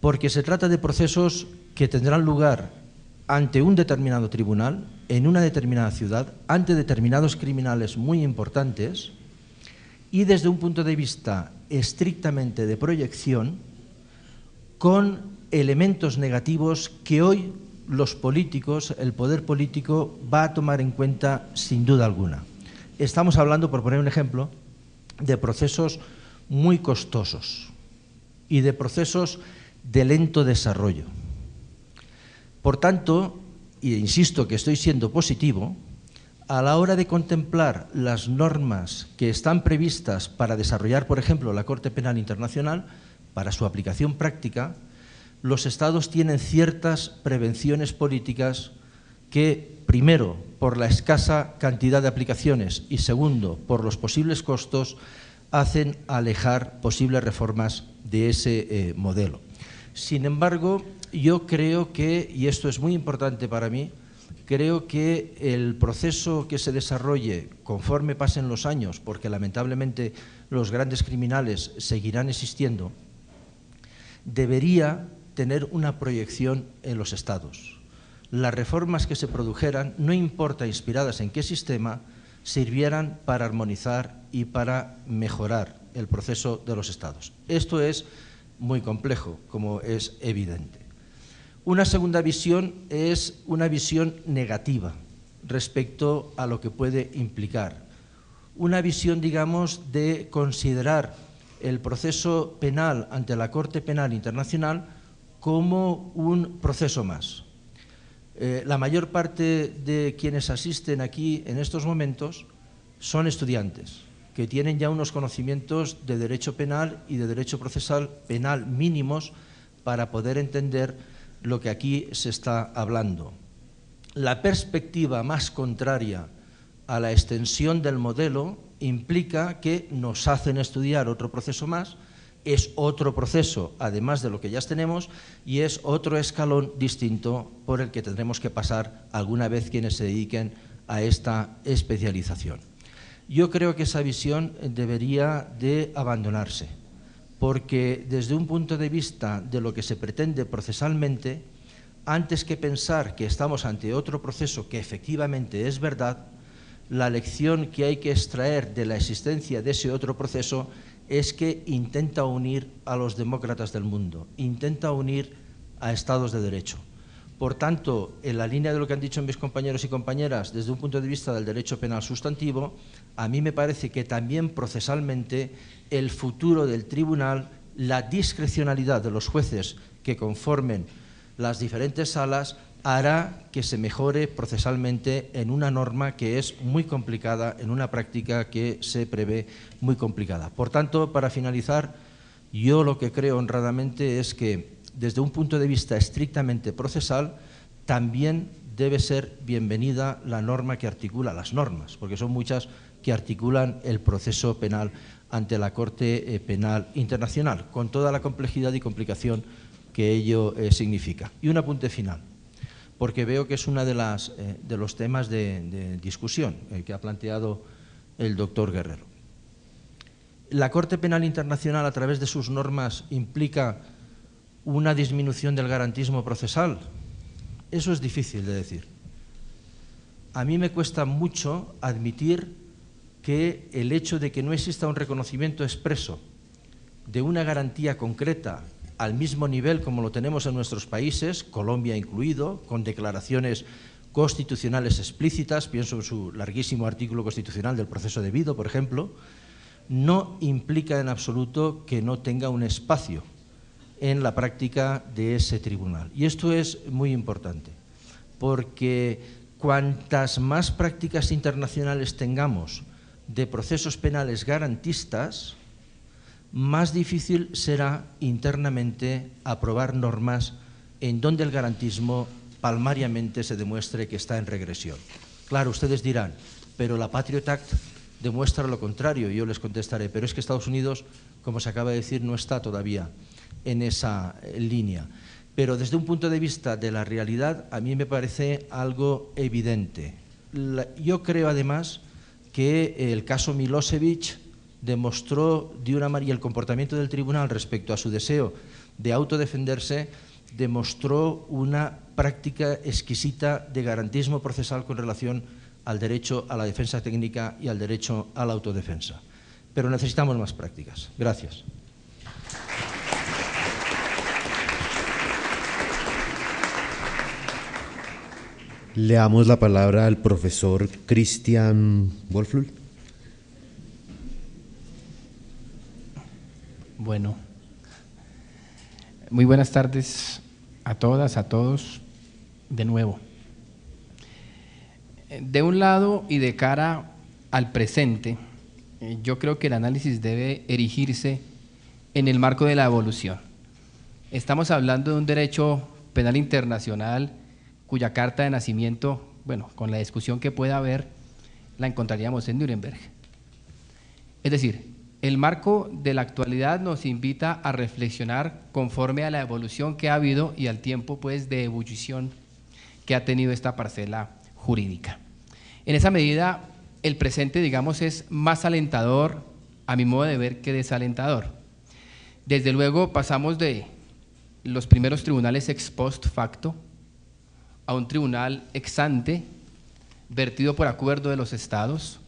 Porque se trata de procesos que tendrán lugar ante un determinado tribunal, en una determinada ciudad, ante determinados criminales muy importantes y desde un punto de vista estrictamente de proyección, con elementos negativos que hoy los políticos, el poder político, va a tomar en cuenta sin duda alguna. Estamos hablando, por poner un ejemplo, de procesos muy costosos y de procesos de lento desarrollo. Por tanto, e insisto que estoy siendo positivo, a la hora de contemplar las normas que están previstas para desarrollar, por ejemplo, la Corte Penal Internacional, para su aplicación práctica, los Estados tienen ciertas prevenciones políticas que, primero, por la escasa cantidad de aplicaciones y, segundo, por los posibles costos, hacen alejar posibles reformas de ese modelo. Sin embargo, yo creo que, y esto es muy importante para mí, creo que el proceso que se desarrolle conforme pasen los años, porque lamentablemente los grandes criminales seguirán existiendo, debería tener una proyección en los Estados. Las reformas que se produjeran, no importa inspiradas en qué sistema, sirvieran para armonizar y para mejorar el proceso de los Estados. Esto es muy complejo, como es evidente. Una segunda visión es una visión negativa respecto a lo que puede implicar. Una visión, digamos, de considerar el proceso penal ante la Corte Penal Internacional como un proceso más. La mayor parte de quienes asisten aquí en estos momentos son estudiantes que tienen ya unos conocimientos de derecho penal y de derecho procesal penal mínimos para poder entender lo que aquí se está hablando. La perspectiva más contraria a la extensión del modelo implica que nos hacen estudiar otro proceso más, es otro proceso, además de lo que ya tenemos, y es otro escalón distinto por el que tendremos que pasar alguna vez quienes se dediquen a esta especialización. Yo creo que esa visión debería de abandonarse, porque desde un punto de vista de lo que se pretende procesalmente, antes que pensar que estamos ante otro proceso que efectivamente es verdad, la lección que hay que extraer de la existencia de ese otro proceso es que intenta unir a los demócratas del mundo, intenta unir a estados de derecho. Por tanto, en la línea de lo que han dicho mis compañeros y compañeras, desde un punto de vista del derecho penal sustantivo, a mí me parece que también procesalmente el futuro del tribunal, la discrecionalidad de los jueces que conformen las diferentes salas, hará que se mejore procesalmente en una norma que es muy complicada, en una práctica que se prevé muy complicada. Por tanto, para finalizar, yo lo que creo honradamente es que desde un punto de vista estrictamente procesal, también debe ser bienvenida la norma que articula las normas, porque son muchas que articulan el proceso penal ante la Corte Penal Internacional, con toda la complejidad y complicación que ello significa. Y un apunte final, porque veo que es uno de los temas de discusión que ha planteado el doctor Guerrero. ¿La Corte Penal Internacional, a través de sus normas, implica una disminución del garantismo procesal? Eso es difícil de decir. A mí me cuesta mucho admitir que el hecho de que no exista un reconocimiento expreso de una garantía concreta al mismo nivel como lo tenemos en nuestros países, Colombia incluido, con declaraciones constitucionales explícitas, pienso en su larguísimo artículo constitucional del proceso debido, por ejemplo, no implica en absoluto que no tenga un espacio en la práctica de ese tribunal. Y esto es muy importante, porque cuantas más prácticas internacionales tengamos de procesos penales garantistas, más difícil será internamente aprobar normas en donde el garantismo palmariamente se demuestre que está en regresión. Claro, ustedes dirán, pero la Patriot Act demuestra lo contrario, y yo les contestaré, pero es que Estados Unidos, como se acaba de decir, no está todavía en esa línea. Pero desde un punto de vista de la realidad, a mí me parece algo evidente. Yo creo además que el caso Milosevic demostró de una manera, y el comportamiento del tribunal respecto a su deseo de autodefenderse, demostró una práctica exquisita de garantismo procesal con relación al derecho a la defensa técnica y al derecho a la autodefensa. Pero necesitamos más prácticas. Gracias. Le damos la palabra al profesor Christian Wolflul. Bueno, muy buenas tardes a todas, a todos, de nuevo. De un lado y de cara al presente, yo creo que el análisis debe erigirse en el marco de la evolución. Estamos hablando de un derecho penal internacional cuya carta de nacimiento, bueno, con la discusión que pueda haber, la encontraríamos en Nuremberg. Es decir, el marco de la actualidad nos invita a reflexionar conforme a la evolución que ha habido y al tiempo pues de ebullición que ha tenido esta parcela jurídica. En esa medida, el presente, digamos, es más alentador, a mi modo de ver, que desalentador. Desde luego pasamos de los primeros tribunales ex post facto a un tribunal ex ante, vertido por acuerdo de los estados,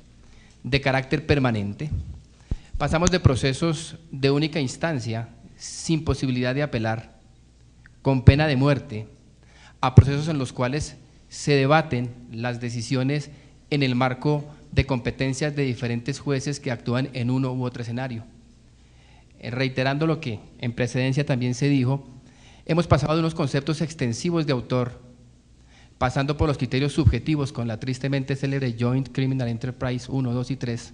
de carácter permanente. Pasamos de procesos de única instancia, sin posibilidad de apelar, con pena de muerte, a procesos en los cuales se debaten las decisiones en el marco de competencias de diferentes jueces que actúan en uno u otro escenario. Reiterando lo que en precedencia también se dijo, hemos pasado de unos conceptos extensivos de autor, pasando por los criterios subjetivos con la tristemente célebre Joint Criminal Enterprise 1, 2 y 3,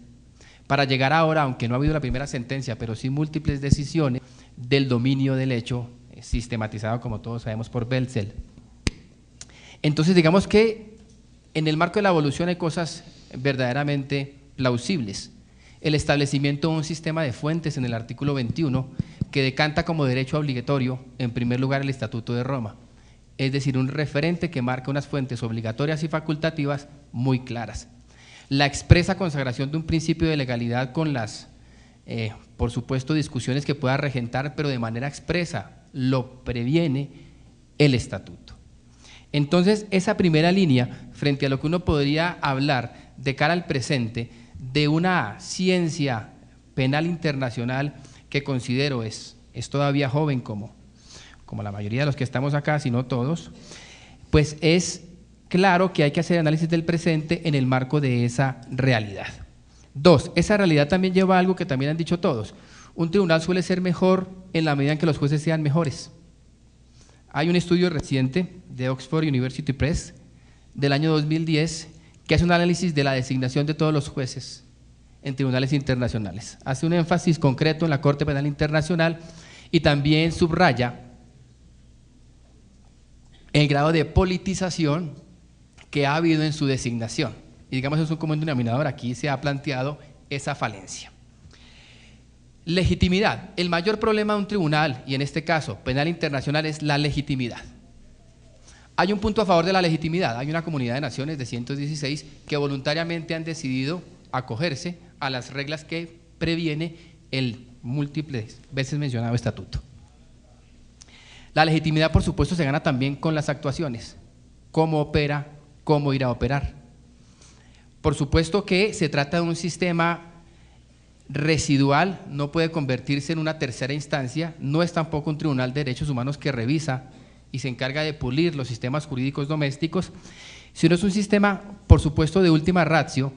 para llegar ahora, aunque no ha habido la primera sentencia, pero sí múltiples decisiones del dominio del hecho, sistematizado, como todos sabemos, por Belzel. Entonces, digamos que en el marco de la evolución hay cosas verdaderamente plausibles. El establecimiento de un sistema de fuentes en el artículo 21 que decanta como derecho obligatorio, en primer lugar, el Estatuto de Roma, es decir, un referente que marca unas fuentes obligatorias y facultativas muy claras. La expresa consagración de un principio de legalidad con las, por supuesto, discusiones que pueda regentar, pero de manera expresa lo previene el Estatuto. Entonces, esa primera línea, frente a lo que uno podría hablar de cara al presente, de una ciencia penal internacional que considero es todavía joven como la mayoría de los que estamos acá, si no todos, pues es claro que hay que hacer análisis del presente en el marco de esa realidad. Dos, esa realidad también lleva a algo que también han dicho todos. Un tribunal suele ser mejor en la medida en que los jueces sean mejores. Hay un estudio reciente de Oxford University Press del año 2010 que hace un análisis de la designación de todos los jueces en tribunales internacionales. Hace un énfasis concreto en la Corte Penal Internacional y también subraya el grado de politización que ha habido en su designación. Y digamos, es un común denominador, aquí se ha planteado esa falencia. Legitimidad. El mayor problema de un tribunal, y en este caso penal internacional, es la legitimidad. Hay un punto a favor de la legitimidad. Hay una comunidad de naciones de 116 que voluntariamente han decidido acogerse a las reglas que previene el múltiples veces mencionado estatuto. La legitimidad, por supuesto, se gana también con las actuaciones. ¿Cómo opera? ¿Cómo ir a operar? Por supuesto que se trata de un sistema residual, no puede convertirse en una tercera instancia, no es tampoco un tribunal de derechos humanos que revisa y se encarga de pulir los sistemas jurídicos domésticos, sino es un sistema, por supuesto, de última ratio,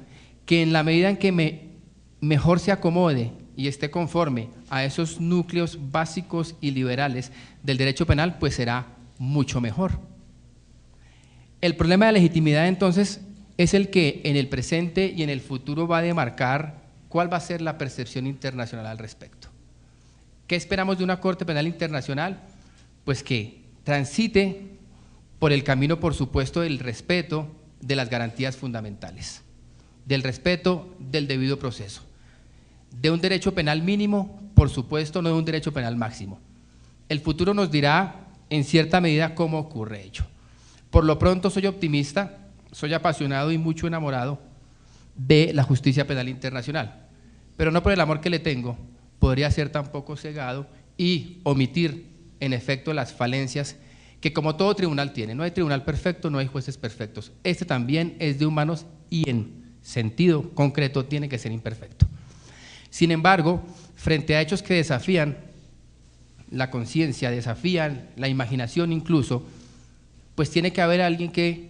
que en la medida en que mejor se acomode y esté conforme a esos núcleos básicos y liberales del derecho penal, pues será mucho mejor. El problema de legitimidad, entonces, es el que en el presente y en el futuro va a demarcar cuál va a ser la percepción internacional al respecto. ¿Qué esperamos de una Corte Penal Internacional? Pues que transite por el camino, por supuesto, del respeto de las garantías fundamentales, del respeto del debido proceso, de un derecho penal mínimo, por supuesto, no de un derecho penal máximo. El futuro nos dirá, en cierta medida, cómo ocurre ello. Por lo pronto soy optimista, soy apasionado y mucho enamorado de la justicia penal internacional, pero no por el amor que le tengo, podría ser tampoco cegado y omitir en efecto las falencias que como todo tribunal tiene. No hay tribunal perfecto, no hay jueces perfectos. Este también es de humanos y en sentido concreto tiene que ser imperfecto. Sin embargo, frente a hechos que desafían la conciencia, desafían la imaginación incluso, pues tiene que haber alguien que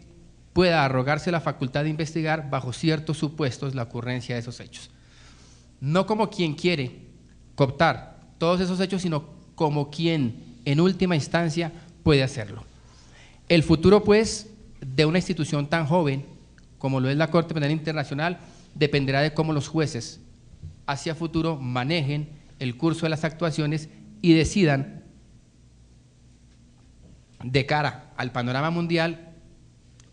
pueda arrogarse la facultad de investigar bajo ciertos supuestos la ocurrencia de esos hechos. No como quien quiere cooptar todos esos hechos, sino como quien en última instancia puede hacerlo. El futuro, pues, de una institución tan joven como lo es la Corte Penal Internacional dependerá de cómo los jueces hacia futuro manejen el curso de las actuaciones y decidan de cara al panorama mundial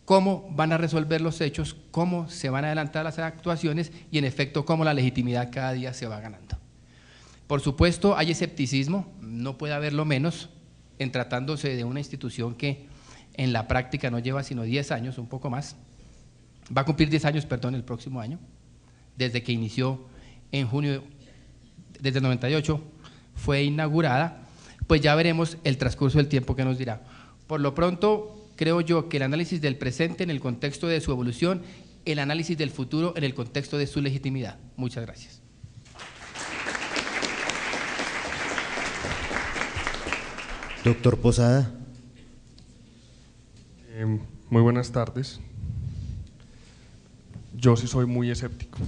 cómo van a resolver los hechos, cómo se van a adelantar las actuaciones y en efecto cómo la legitimidad cada día se va ganando. Por supuesto hay escepticismo, no puede haberlo menos en tratándose de una institución que en la práctica no lleva sino 10 años, un poco más, va a cumplir 10 años, perdón, el próximo año, desde que inició en junio, desde el 98 fue inaugurada, pues ya veremos el transcurso del tiempo que nos dirá. Por lo pronto, creo yo que el análisis del presente en el contexto de su evolución, el análisis del futuro en el contexto de su legitimidad. Muchas gracias. Doctor Posada. Muy buenas tardes. Yo sí soy muy escéptico,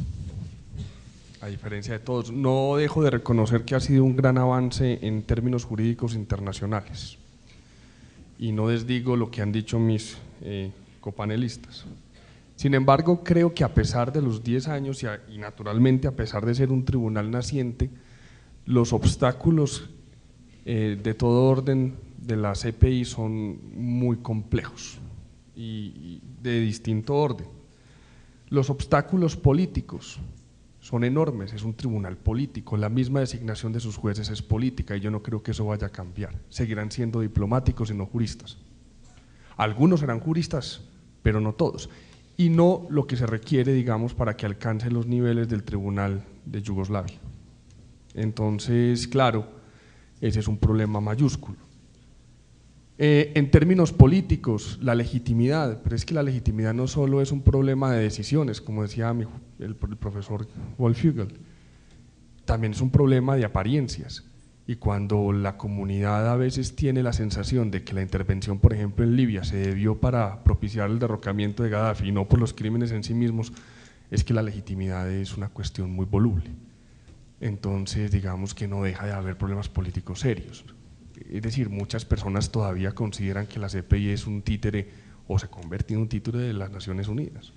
a diferencia de todos. No dejo de reconocer que ha sido un gran avance en términos jurídicos internacionales y no desdigo lo que han dicho mis copanelistas. Sin embargo, creo que a pesar de los 10 años y naturalmente a pesar de ser un tribunal naciente, los obstáculos de todo orden de la CPI son muy complejos y de distinto orden. Los obstáculos políticos son enormes, es un tribunal político, la misma designación de sus jueces es política y yo no creo que eso vaya a cambiar, seguirán siendo diplomáticos y no juristas. Algunos serán juristas, pero no todos, y no lo que se requiere, digamos, para que alcance los niveles del tribunal de Yugoslavia. Entonces, claro, ese es un problema mayúsculo. En términos políticos, la legitimidad, pero es que la legitimidad no solo es un problema de decisiones, como decía el profesor Wolfhügel, también es un problema de apariencias, y cuando la comunidad a veces tiene la sensación de que la intervención, por ejemplo, en Libia se debió para propiciar el derrocamiento de Gaddafi y no por los crímenes en sí mismos, es que la legitimidad es una cuestión muy voluble. Entonces, digamos que no deja de haber problemas políticos serios. Es decir, muchas personas todavía consideran que la CPI es un títere o se convierte en un títere de las Naciones Unidas.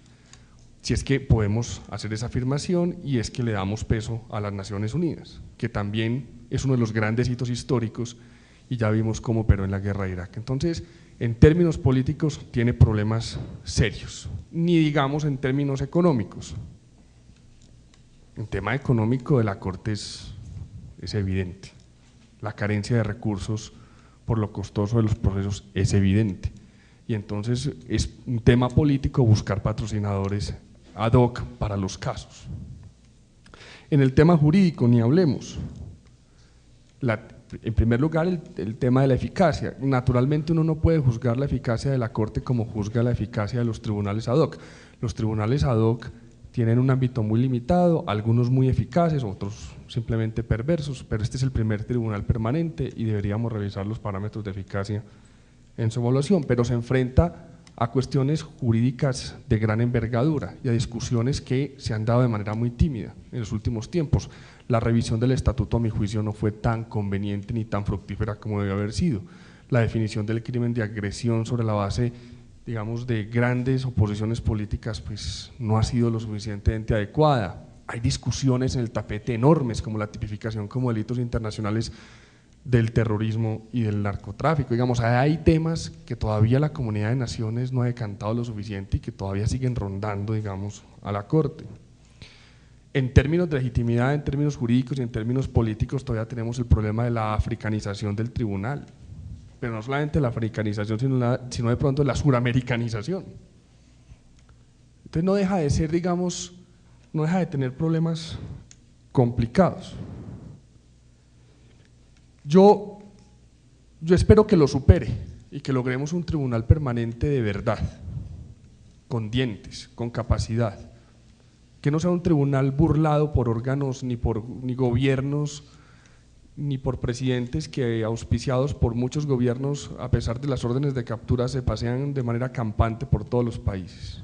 Si es que podemos hacer esa afirmación y es que le damos peso a las Naciones Unidas, que también es uno de los grandes hitos históricos y ya vimos cómo operó en la guerra de Irak. Entonces, en términos políticos tiene problemas serios, ni digamos en términos económicos. En tema económico de la Corte es evidente. La carencia de recursos por lo costoso de los procesos es evidente, y entonces es un tema político buscar patrocinadores ad hoc para los casos. En el tema jurídico ni hablemos. En primer lugar, el tema de la eficacia. Naturalmente uno no puede juzgar la eficacia de la Corte como juzga la eficacia de los tribunales ad hoc. Los tribunales ad hoc tienen un ámbito muy limitado, algunos muy eficaces, otros simplemente perversos, pero este es el primer tribunal permanente y deberíamos revisar los parámetros de eficacia en su evaluación, pero se enfrenta a cuestiones jurídicas de gran envergadura y a discusiones que se han dado de manera muy tímida en los últimos tiempos. La revisión del estatuto, a mi juicio, no fue tan conveniente ni tan fructífera como debió haber sido. La definición del crimen de agresión sobre la base, digamos, de grandes oposiciones políticas, pues no ha sido lo suficientemente adecuada. Hay discusiones en el tapete enormes, como la tipificación como delitos internacionales del terrorismo y del narcotráfico. Digamos, hay temas que todavía la comunidad de naciones no ha decantado lo suficiente y que todavía siguen rondando, digamos, a la Corte. En términos de legitimidad, en términos jurídicos y en términos políticos, todavía tenemos el problema de la africanización del tribunal, pero no solamente la africanización, sino de pronto la suramericanización. Entonces no deja de ser, digamos, no deja de tener problemas complicados. Yo espero que lo supere y que logremos un tribunal permanente de verdad, con dientes, con capacidad, que no sea un tribunal burlado por órganos ni gobiernos ni por presidentes que, auspiciados por muchos gobiernos, a pesar de las órdenes de captura, se pasean de manera campante por todos los países.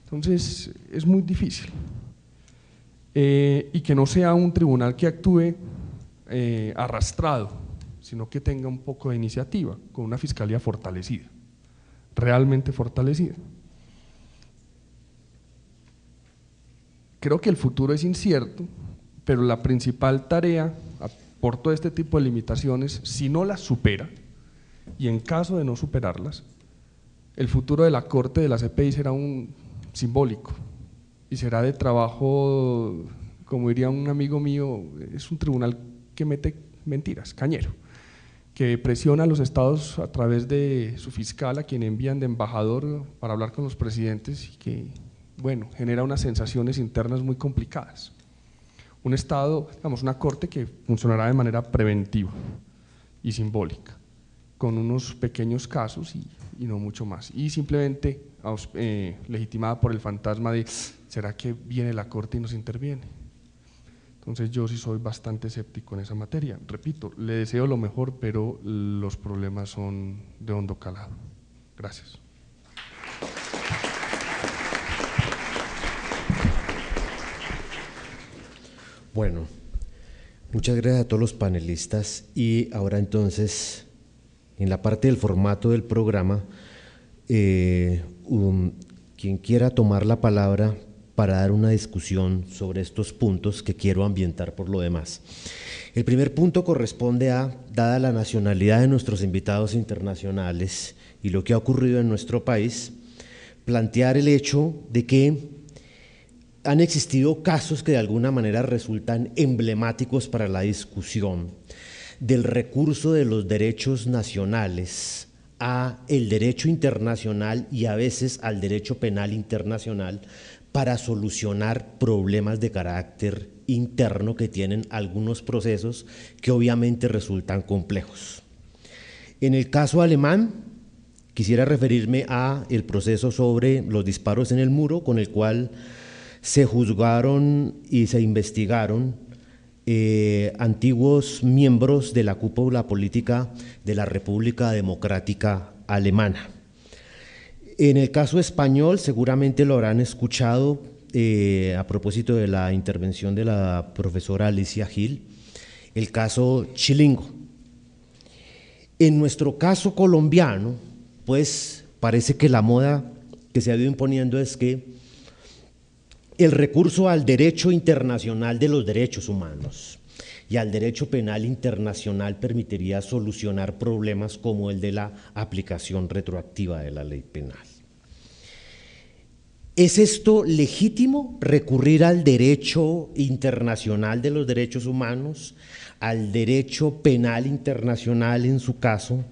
Entonces es muy difícil, y que no sea un tribunal que actúe arrastrado, sino que tenga un poco de iniciativa, con una fiscalía fortalecida, realmente fortalecida. Creo que el futuro es incierto, pero la principal tarea, por todo este tipo de limitaciones, si no las supera, y en caso de no superarlas, el futuro de la Corte de la CPI será un simbólico y será de trabajo, como diría un amigo mío, es un tribunal que mete mentiras, cañero, que presiona a los estados a través de su fiscal, a quien envían de embajador para hablar con los presidentes y que, bueno, genera unas sensaciones internas muy complicadas. Un estado, digamos, una corte que funcionará de manera preventiva y simbólica, con unos pequeños casos y no mucho más, y simplemente legitimada por el fantasma de ¿será que viene la Corte y nos interviene? Entonces yo sí soy bastante escéptico en esa materia. Repito, le deseo lo mejor, pero los problemas son de hondo calado. Gracias. Bueno, muchas gracias a todos los panelistas, y ahora entonces, en la parte del formato del programa, quien quiera tomar la palabra para dar una discusión sobre estos puntos que quiero ambientar por lo demás. El primer punto corresponde a, dada la nacionalidad de nuestros invitados internacionales y lo que ha ocurrido en nuestro país, plantear el hecho de que han existido casos que de alguna manera resultan emblemáticos para la discusión del recurso de los derechos nacionales a el derecho internacional y a veces al derecho penal internacional para solucionar problemas de carácter interno que tienen algunos procesos que obviamente resultan complejos. En el caso alemán, quisiera referirme a el proceso sobre los disparos en el muro, con el cual se juzgaron y se investigaron antiguos miembros de la cúpula política de la República Democrática Alemana. En el caso español, seguramente lo habrán escuchado a propósito de la intervención de la profesora Alicia Gil, el caso Chilingo. En nuestro caso colombiano, pues parece que la moda que se ha ido imponiendo es que el recurso al derecho internacional de los derechos humanos y al derecho penal internacional permitiría solucionar problemas como el de la aplicación retroactiva de la ley penal. ¿Es esto legítimo, recurrir al derecho internacional de los derechos humanos, al derecho penal internacional en su caso,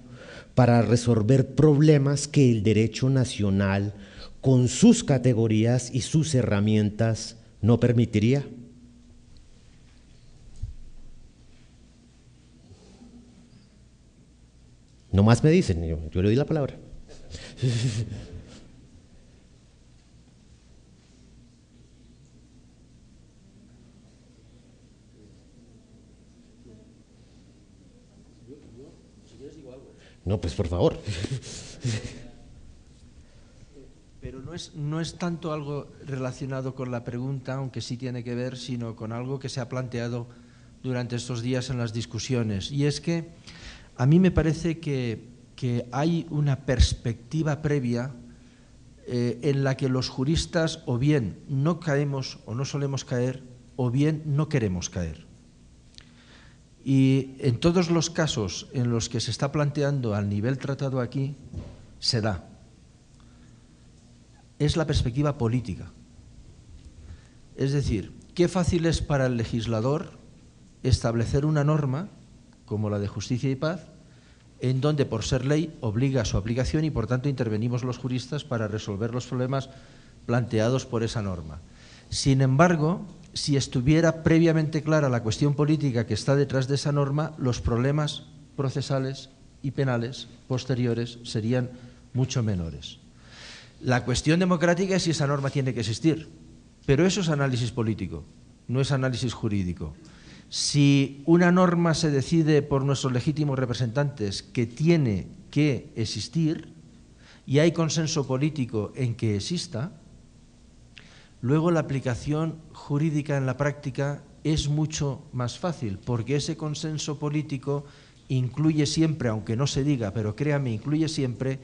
para resolver problemas que el derecho nacional con sus categorías y sus herramientas no permitiría? No más me dicen, yo le doy la palabra. No, pues por favor. Pero no es tanto algo relacionado con la pregunta, aunque sí tiene que ver, sino con algo que se ha planteado durante estos días en las discusiones. Y es que a mí me parece que hay una perspectiva previa en la que los juristas o bien no caemos o no solemos caer, o bien no queremos caer. Y en todos los casos en los que se está planteando al nivel tratado aquí, se da. Es la perspectiva política. Es decir, qué fácil es para el legislador establecer una norma, como la de justicia y paz, en donde por ser ley obliga a su aplicación y por tanto intervenimos los juristas para resolver los problemas planteados por esa norma. Sin embargo, si estuviera previamente clara la cuestión política que está detrás de esa norma, los problemas procesales y penales posteriores serían mucho menores. La cuestión democrática es si esa norma tiene que existir, pero eso es análisis político, no es análisis jurídico. Si una norma se decide por nuestros legítimos representantes que tiene que existir y hay consenso político en que exista, luego la aplicación jurídica en la práctica es mucho más fácil, porque ese consenso político incluye siempre, aunque no se diga, pero créame, incluye siempre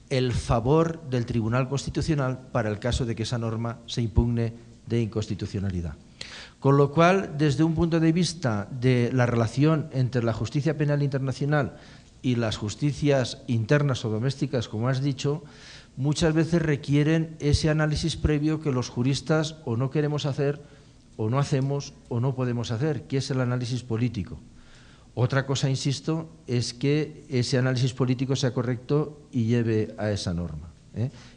el favor del Tribunal Constitucional para el caso de que esa norma se impugne de inconstitucionalidad. Con lo cual, desde un punto de vista de la relación entre la justicia penal internacional y las justicias internas o domésticas, como has dicho, muchas veces requieren ese análisis previo que los juristas o no queremos hacer, o no hacemos, o no podemos hacer, que es el análisis político. Otra cosa, insisto, es que ese análisis político sea correcto y lleve a esa norma,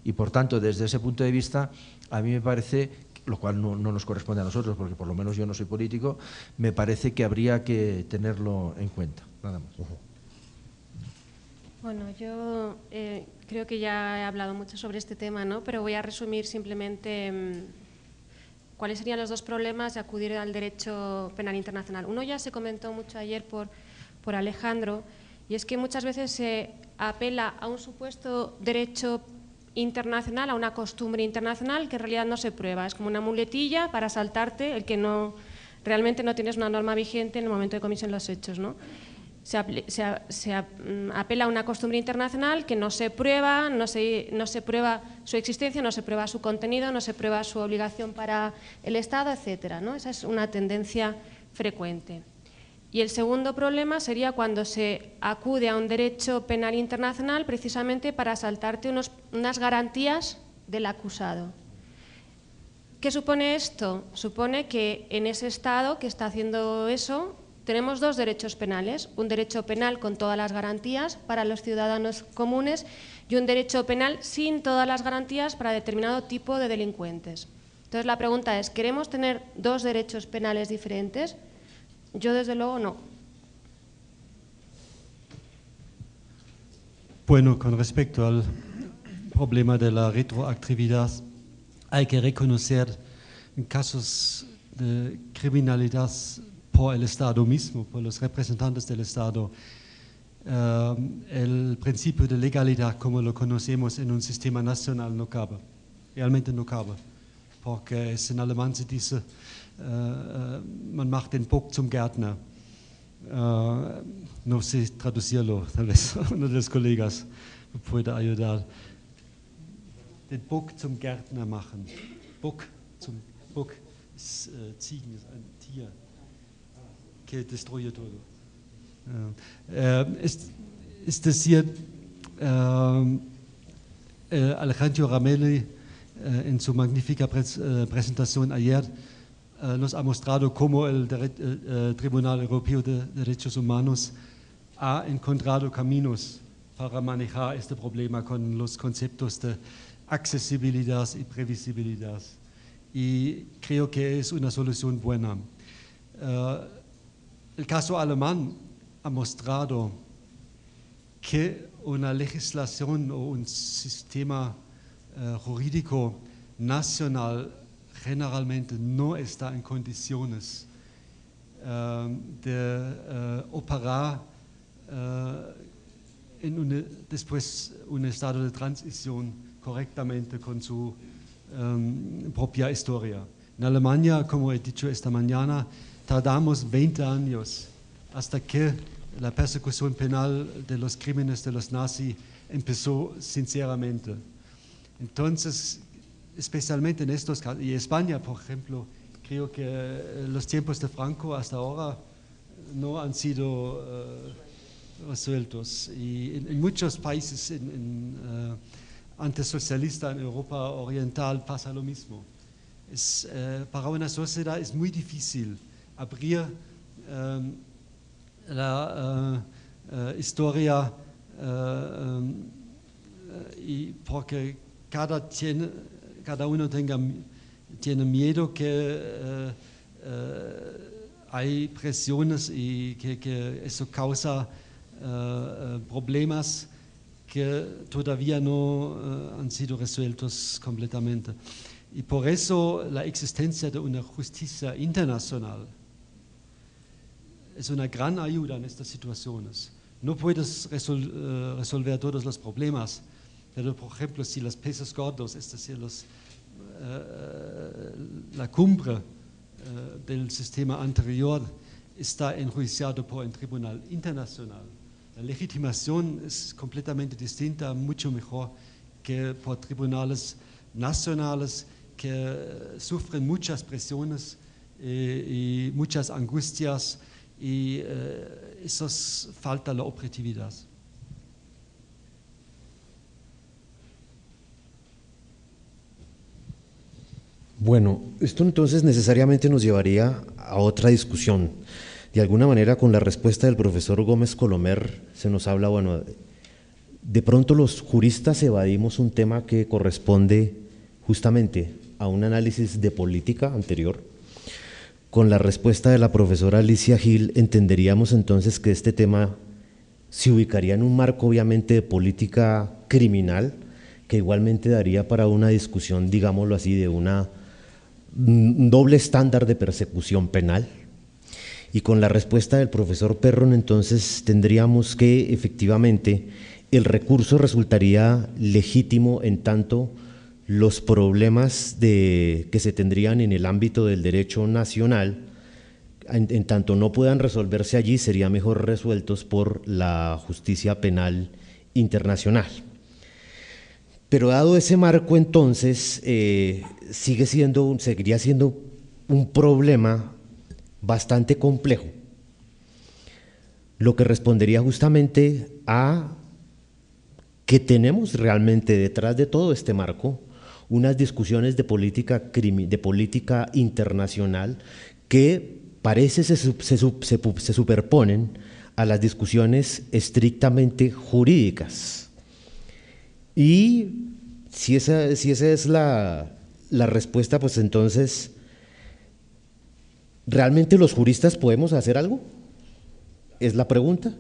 Y por tanto, desde ese punto de vista, a mí me parece, lo cual no nos corresponde a nosotros, porque por lo menos yo no soy político, me parece que habría que tenerlo en cuenta, nada más. Bueno, yo creo que ya he hablado mucho sobre este tema, ¿no? Pero voy a resumir simplemente cuáles serían los dos problemas de acudir al derecho penal internacional. Uno ya se comentó mucho ayer por Alejandro, y es que muchas veces se apela a un supuesto derecho internacional, a una costumbre internacional que en realidad no se prueba. Es como una muletilla para saltarte el que realmente no tienes una norma vigente en el momento de comisión de los hechos, ¿no? Se apela a una costumbre internacional que no se prueba, no se prueba su existencia, no se prueba su contenido, no se prueba su obligación para el Estado, etcétera, ¿no? Esa es una tendencia frecuente. Y el segundo problema sería cuando se acude a un derecho penal internacional precisamente para saltarte unas garantías del acusado, ¿Qué supone esto? Supone que en ese Estado que está haciendo eso tenemos dos derechos penales, un derecho penal con todas las garantías para los ciudadanos comunes y un derecho penal sin todas las garantías para determinado tipo de delincuentes. Entonces la pregunta es, ¿queremos tener dos derechos penales diferentes? Yo desde luego no. Bueno, con respecto al problema de la retroactividad, hay que reconocer en casos de criminalidad por el Estado mismo, por los representantes del Estado, el principio de legalidad como lo conocemos en un sistema nacional no cabe, realmente no cabe, porque es en alemán se dice, man macht den Bock zum Gärtner. No sé traducirlo, tal vez uno de los colegas me puede ayudar. Den Bock zum Gärtner machen. Bock ist Ziegen, ist ein Tier que destruye todo. Es decir, Alejandro Ramelli en su magnífica presentación ayer nos ha mostrado cómo el Tribunal Europeo de Derechos Humanos ha encontrado caminos para manejar este problema con los conceptos de accesibilidad y previsibilidad. Y creo que es una solución buena. El caso alemán ha mostrado que una legislación o un sistema jurídico nacional generalmente no está en condiciones de operar después un estado de transición correctamente con su propia historia. En Alemania, como he dicho esta mañana, tardamos 20 años hasta que la persecución penal de los crímenes de los nazis empezó sinceramente. Entonces, especialmente en estos casos, y España, por ejemplo, creo que los tiempos de Franco hasta ahora no han sido resueltos. Y en muchos países antes socialistas en Europa Oriental pasa lo mismo. Para una sociedad es muy difícil abrir la historia y porque cada uno tiene miedo que hay presiones y que eso causa problemas que todavía no han sido resueltos completamente. Y por eso la existencia de una justicia internacional es una gran ayuda en estas situaciones. No puedes resolver todos los problemas, pero por ejemplo, si los peces gordos, es decir, la cumbre del sistema anterior está enjuiciado por un tribunal internacional, la legitimación es completamente distinta, mucho mejor que por tribunales nacionales que sufren muchas presiones y muchas angustias y eso falta la objetividad. Bueno, esto entonces necesariamente nos llevaría a otra discusión. De alguna manera, con la respuesta del profesor Gómez Colomer, se nos habla, bueno, de pronto los juristas evadimos un tema que corresponde justamente a un análisis de política anterior. Con la respuesta de la profesora Alicia Gil, entenderíamos entonces que este tema se ubicaría en un marco obviamente de política criminal, que igualmente daría para una discusión, digámoslo así, de un doble estándar de persecución penal. Y con la respuesta del profesor Perron, entonces tendríamos que efectivamente el recurso resultaría legítimo en tanto los problemas que se tendrían en el ámbito del derecho nacional, en tanto no puedan resolverse allí, serían mejor resueltos por la justicia penal internacional. Pero dado ese marco, entonces, seguiría siendo un problema bastante complejo, lo que respondería justamente a que tenemos realmente detrás de todo este marco unas discusiones de política internacional que parece se superponen a las discusiones estrictamente jurídicas. Y si esa es la respuesta, pues entonces, ¿realmente los juristas podemos hacer algo? ¿Es la pregunta?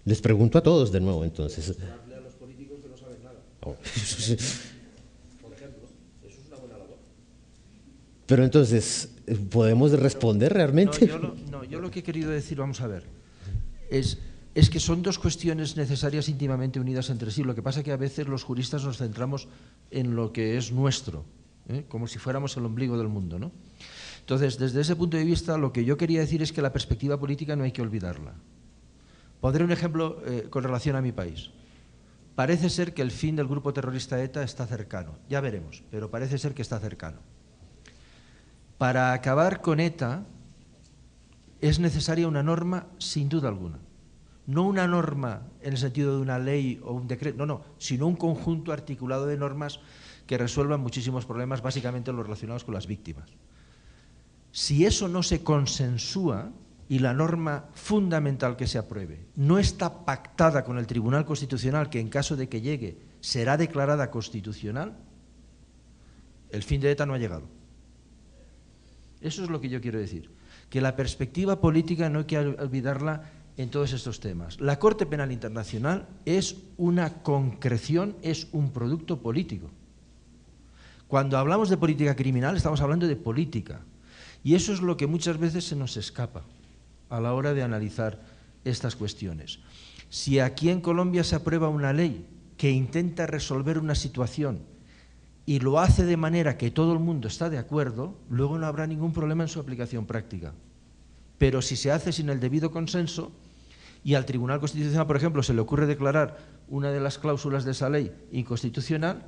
Les pregunto a todos de nuevo, entonces. A los políticos que no saben nada. Oh. Por ejemplo, eso es una buena labor. Pero entonces, ¿podemos responder realmente? Yo lo que he querido decir, vamos a ver, es que son dos cuestiones necesarias íntimamente unidas entre sí. Lo que pasa es que a veces los juristas nos centramos en lo que es nuestro, como si fuéramos el ombligo del mundo, ¿no? Entonces, desde ese punto de vista, lo que yo quería decir es que la perspectiva política no hay que olvidarla. Pondré un ejemplo con relación a mi país. Parece ser que el fin del grupo terrorista ETA está cercano. Ya veremos, pero parece ser que está cercano. Para acabar con ETA es necesaria una norma sin duda alguna. No una norma en el sentido de una ley o un decreto, no, sino un conjunto articulado de normas que resuelvan muchísimos problemas, básicamente los relacionados con las víctimas. Si eso no se consensúa y la norma fundamental que se apruebe no está pactada con el Tribunal Constitucional, que en caso de que llegue será declarada constitucional, el fin de ETA no ha llegado. Eso es lo que yo quiero decir, que la perspectiva política no hay que olvidarla en todos estos temas. La Corte Penal Internacional es una concreción, es un producto político. Cuando hablamos de política criminal estamos hablando de política. Y eso es lo que muchas veces se nos escapa a la hora de analizar estas cuestiones. Si aquí en Colombia se aprueba una ley que intenta resolver una situación y lo hace de manera que todo el mundo está de acuerdo, luego no habrá ningún problema en su aplicación práctica. Pero si se hace sin el debido consenso y al Tribunal Constitucional, por ejemplo, se le ocurre declarar una de las cláusulas de esa ley inconstitucional,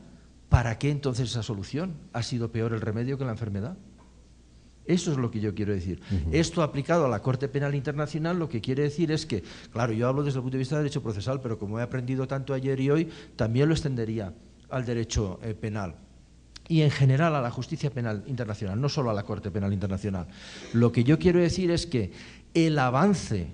¿para qué entonces esa solución? ¿Ha sido peor el remedio que la enfermedad? Eso es lo que yo quiero decir. Esto aplicado a la Corte Penal Internacional lo que quiere decir es que, claro, yo hablo desde el punto de vista del derecho procesal, pero como he aprendido tanto ayer y hoy, también lo extendería al derecho penal y en general a la justicia penal internacional, no solo a la Corte Penal Internacional. Lo que yo quiero decir es que el avance,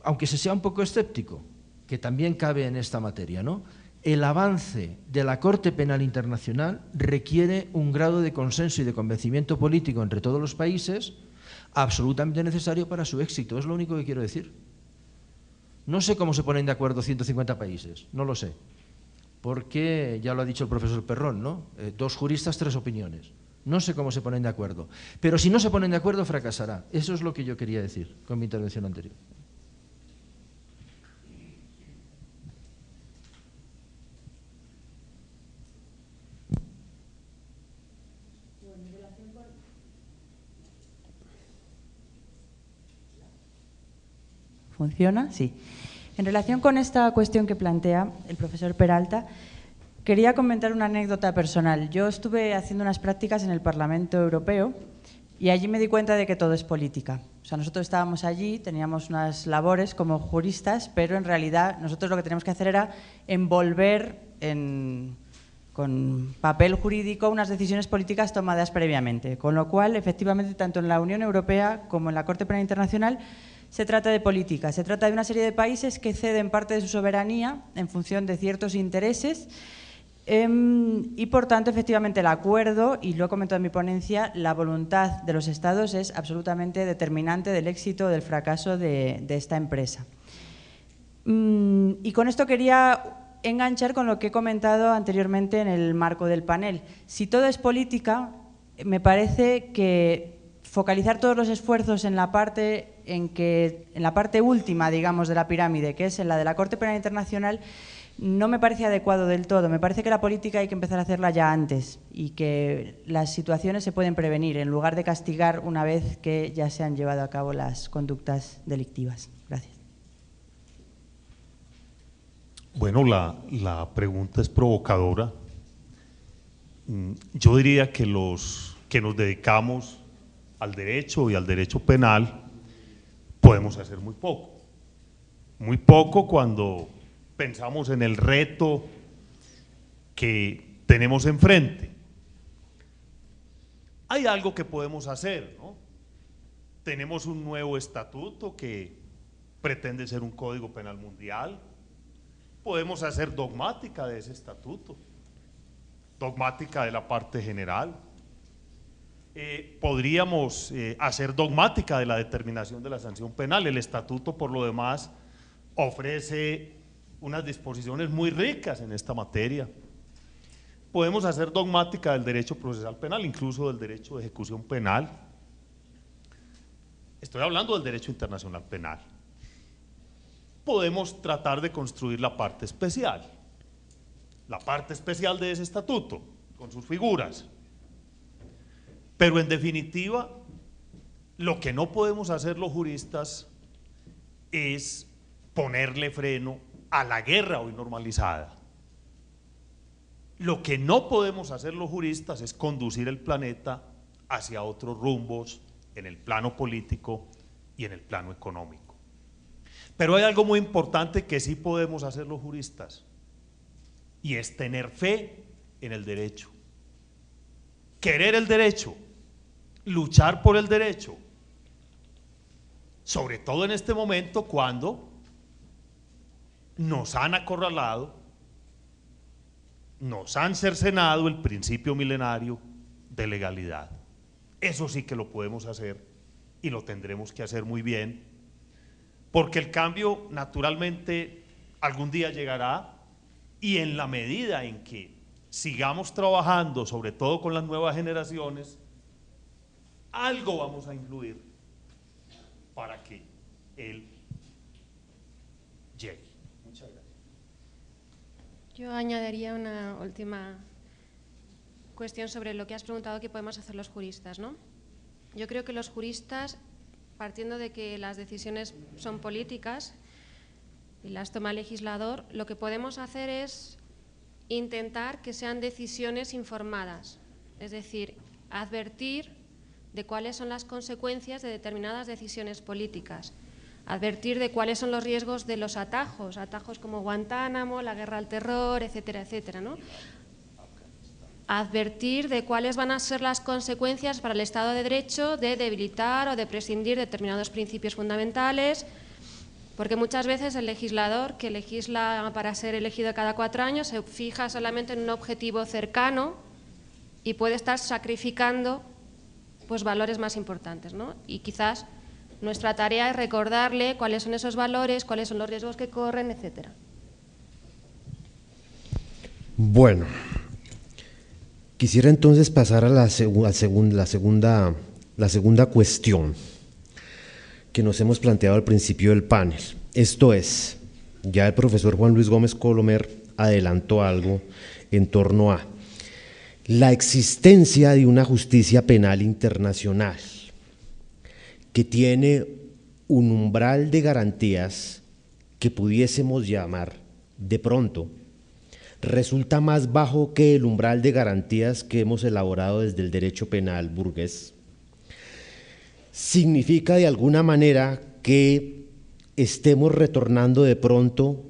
aunque se sea un poco escéptico, que también cabe en esta materia, ¿no?, el avance de la Corte Penal Internacional requiere un grado de consenso y de convencimiento político entre todos los países absolutamente necesario para su éxito. Es lo único que quiero decir. No sé cómo se ponen de acuerdo 150 países, no lo sé. Porque, ya lo ha dicho el profesor Perrón, ¿no? 2 juristas, 3 opiniones. No sé cómo se ponen de acuerdo. Pero si no se ponen de acuerdo, fracasará. Eso es lo que yo quería decir con mi intervención anterior. ¿Funciona? Sí. En relación con esta cuestión que plantea el profesor Peralta, quería comentar una anécdota personal. Yo estuve haciendo unas prácticas en el Parlamento Europeo y allí me di cuenta de que todo es política. O sea, nosotros estábamos allí, teníamos unas labores como juristas, pero en realidad nosotros lo que teníamos que hacer era envolver con papel jurídico unas decisiones políticas tomadas previamente. Con lo cual, efectivamente, tanto en la Unión Europea como en la Corte Penal Internacional, se trata de política, se trata de una serie de países que ceden parte de su soberanía en función de ciertos intereses y, por tanto, efectivamente, el acuerdo, y lo he comentado en mi ponencia, la voluntad de los Estados es absolutamente determinante del éxito o del fracaso de esta empresa. Y con esto quería enganchar con lo que he comentado anteriormente en el marco del panel. Si todo es política, me parece que focalizar todos los esfuerzos en la parte última, digamos, de la pirámide, que es en la de la Corte Penal Internacional, no me parece adecuado del todo. Me parece que la política hay que empezar a hacerla ya antes y que las situaciones se pueden prevenir en lugar de castigar una vez que ya se han llevado a cabo las conductas delictivas. Gracias. Bueno, la pregunta es provocadora. Yo diría que los que nos dedicamos al derecho y al derecho penal podemos hacer muy poco. Muy poco cuando pensamos en el reto que tenemos enfrente. Hay algo que podemos hacer, ¿no? Tenemos un nuevo estatuto que pretende ser un código penal mundial. Podemos hacer dogmática de ese estatuto, dogmática de la parte general. Podríamos hacer dogmática de la determinación de la sanción penal. El estatuto, por lo demás, ofrece unas disposiciones muy ricas en esta materia. Podemos hacer dogmática del derecho procesal penal, incluso del derecho de ejecución penal. Estoy hablando del derecho internacional penal. Podemos tratar de construir la parte especial de ese estatuto, con sus figuras. Pero en definitiva, lo que no podemos hacer los juristas es ponerle freno a la guerra hoy normalizada. Lo que no podemos hacer los juristas es conducir el planeta hacia otros rumbos en el plano político y en el plano económico. Pero hay algo muy importante que sí podemos hacer los juristas, y es tener fe en el derecho, querer el derecho, luchar por el derecho, sobre todo en este momento cuando nos han acorralado, nos han cercenado el principio milenario de legalidad. Eso sí que lo podemos hacer y lo tendremos que hacer muy bien, porque el cambio naturalmente algún día llegará, y en la medida en que sigamos trabajando, sobre todo con las nuevas generaciones, algo vamos a influir para que él llegue. Muchas gracias. Yo añadiría una última cuestión sobre lo que has preguntado que podemos hacer los juristas, ¿no? Yo creo que los juristas, partiendo de que las decisiones son políticas y las toma el legislador, lo que podemos hacer es intentar que sean decisiones informadas, es decir, advertir de cuáles son las consecuencias de determinadas decisiones políticas, advertir de cuáles son los riesgos de los atajos como Guantánamo, la guerra al terror, etcétera, etcétera, ¿no? Advertir de cuáles van a ser las consecuencias para el Estado de Derecho de debilitar o de prescindir determinados principios fundamentales, porque muchas veces el legislador que legisla para ser elegido cada 4 años se fija solamente en un objetivo cercano y puede estar sacrificando pues valores más importantes, ¿no? Y quizás nuestra tarea es recordarle cuáles son esos valores, cuáles son los riesgos que corren, etcétera. Bueno, quisiera entonces pasar a la segunda cuestión que nos hemos planteado al principio del panel. Esto es, ya el profesor Juan Luis Gómez Colomer adelantó algo en torno a la existencia de una justicia penal internacional que tiene un umbral de garantías que pudiésemos llamar, de pronto, resulta más bajo que el umbral de garantías que hemos elaborado desde el derecho penal burgués. Significa de alguna manera que estemos retornando de pronto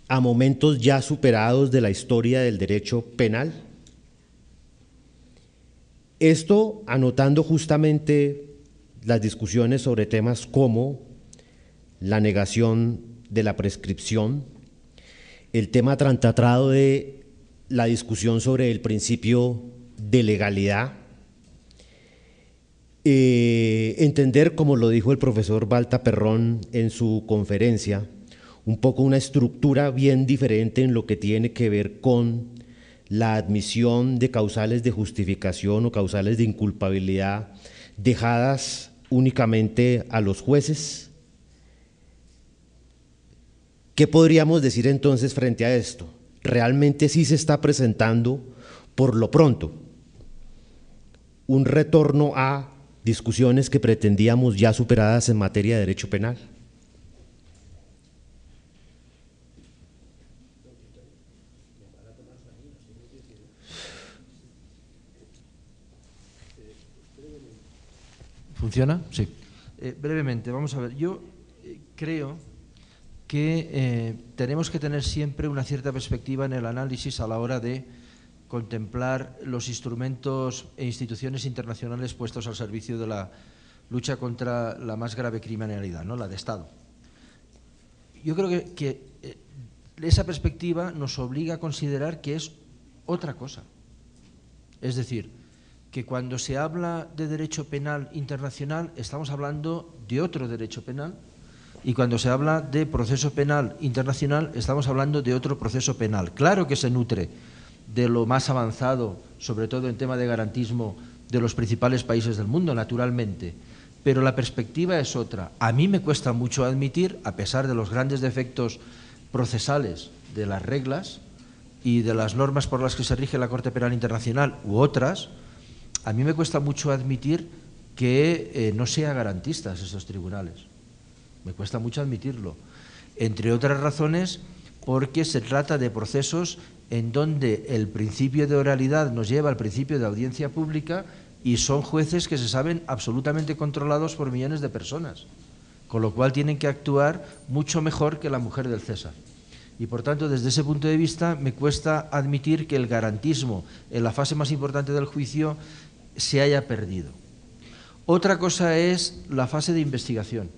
a momentos ya superados de la historia del derecho penal. Esto anotando justamente las discusiones sobre temas como la negación de la prescripción, el tema tratado de la discusión sobre el principio de legalidad, entender, como lo dijo el profesor Balta Perrón en su conferencia, un poco una estructura bien diferente en lo que tiene que ver con la admisión de causales de justificación o causales de inculpabilidad dejadas únicamente a los jueces. ¿Qué podríamos decir entonces frente a esto? Realmente sí se está presentando, por lo pronto, un retorno a discusiones que pretendíamos ya superadas en materia de derecho penal. ¿Funciona? Sí. Brevemente, vamos a ver. Yo creo que tenemos que tener siempre una cierta perspectiva en el análisis a la hora de contemplar los instrumentos e instituciones internacionales puestos al servicio de la lucha contra la más grave criminalidad, ¿no? La de Estado. Yo creo que esa perspectiva nos obliga a considerar que es otra cosa. Es decir, que cuando se habla de derecho penal internacional estamos hablando de otro derecho penal, y cuando se habla de proceso penal internacional estamos hablando de otro proceso penal. Claro que se nutre de lo más avanzado, sobre todo en tema de garantismo, de los principales países del mundo, naturalmente, pero la perspectiva es otra. A mí me cuesta mucho admitir, a pesar de los grandes defectos procesales de las reglas y de las normas por las que se rige la Corte Penal Internacional u otras, a mí me cuesta mucho admitir que no sean garantistas esos tribunales. Me cuesta mucho admitirlo. Entre otras razones, porque se trata de procesos en donde el principio de oralidad nos lleva al principio de audiencia pública y son jueces que se saben absolutamente controlados por millones de personas, con lo cual tienen que actuar mucho mejor que la mujer del César. Y por tanto, desde ese punto de vista, me cuesta admitir que el garantismo en la fase más importante del juicio se haya perdido. Otra cosa es la fase de investigación.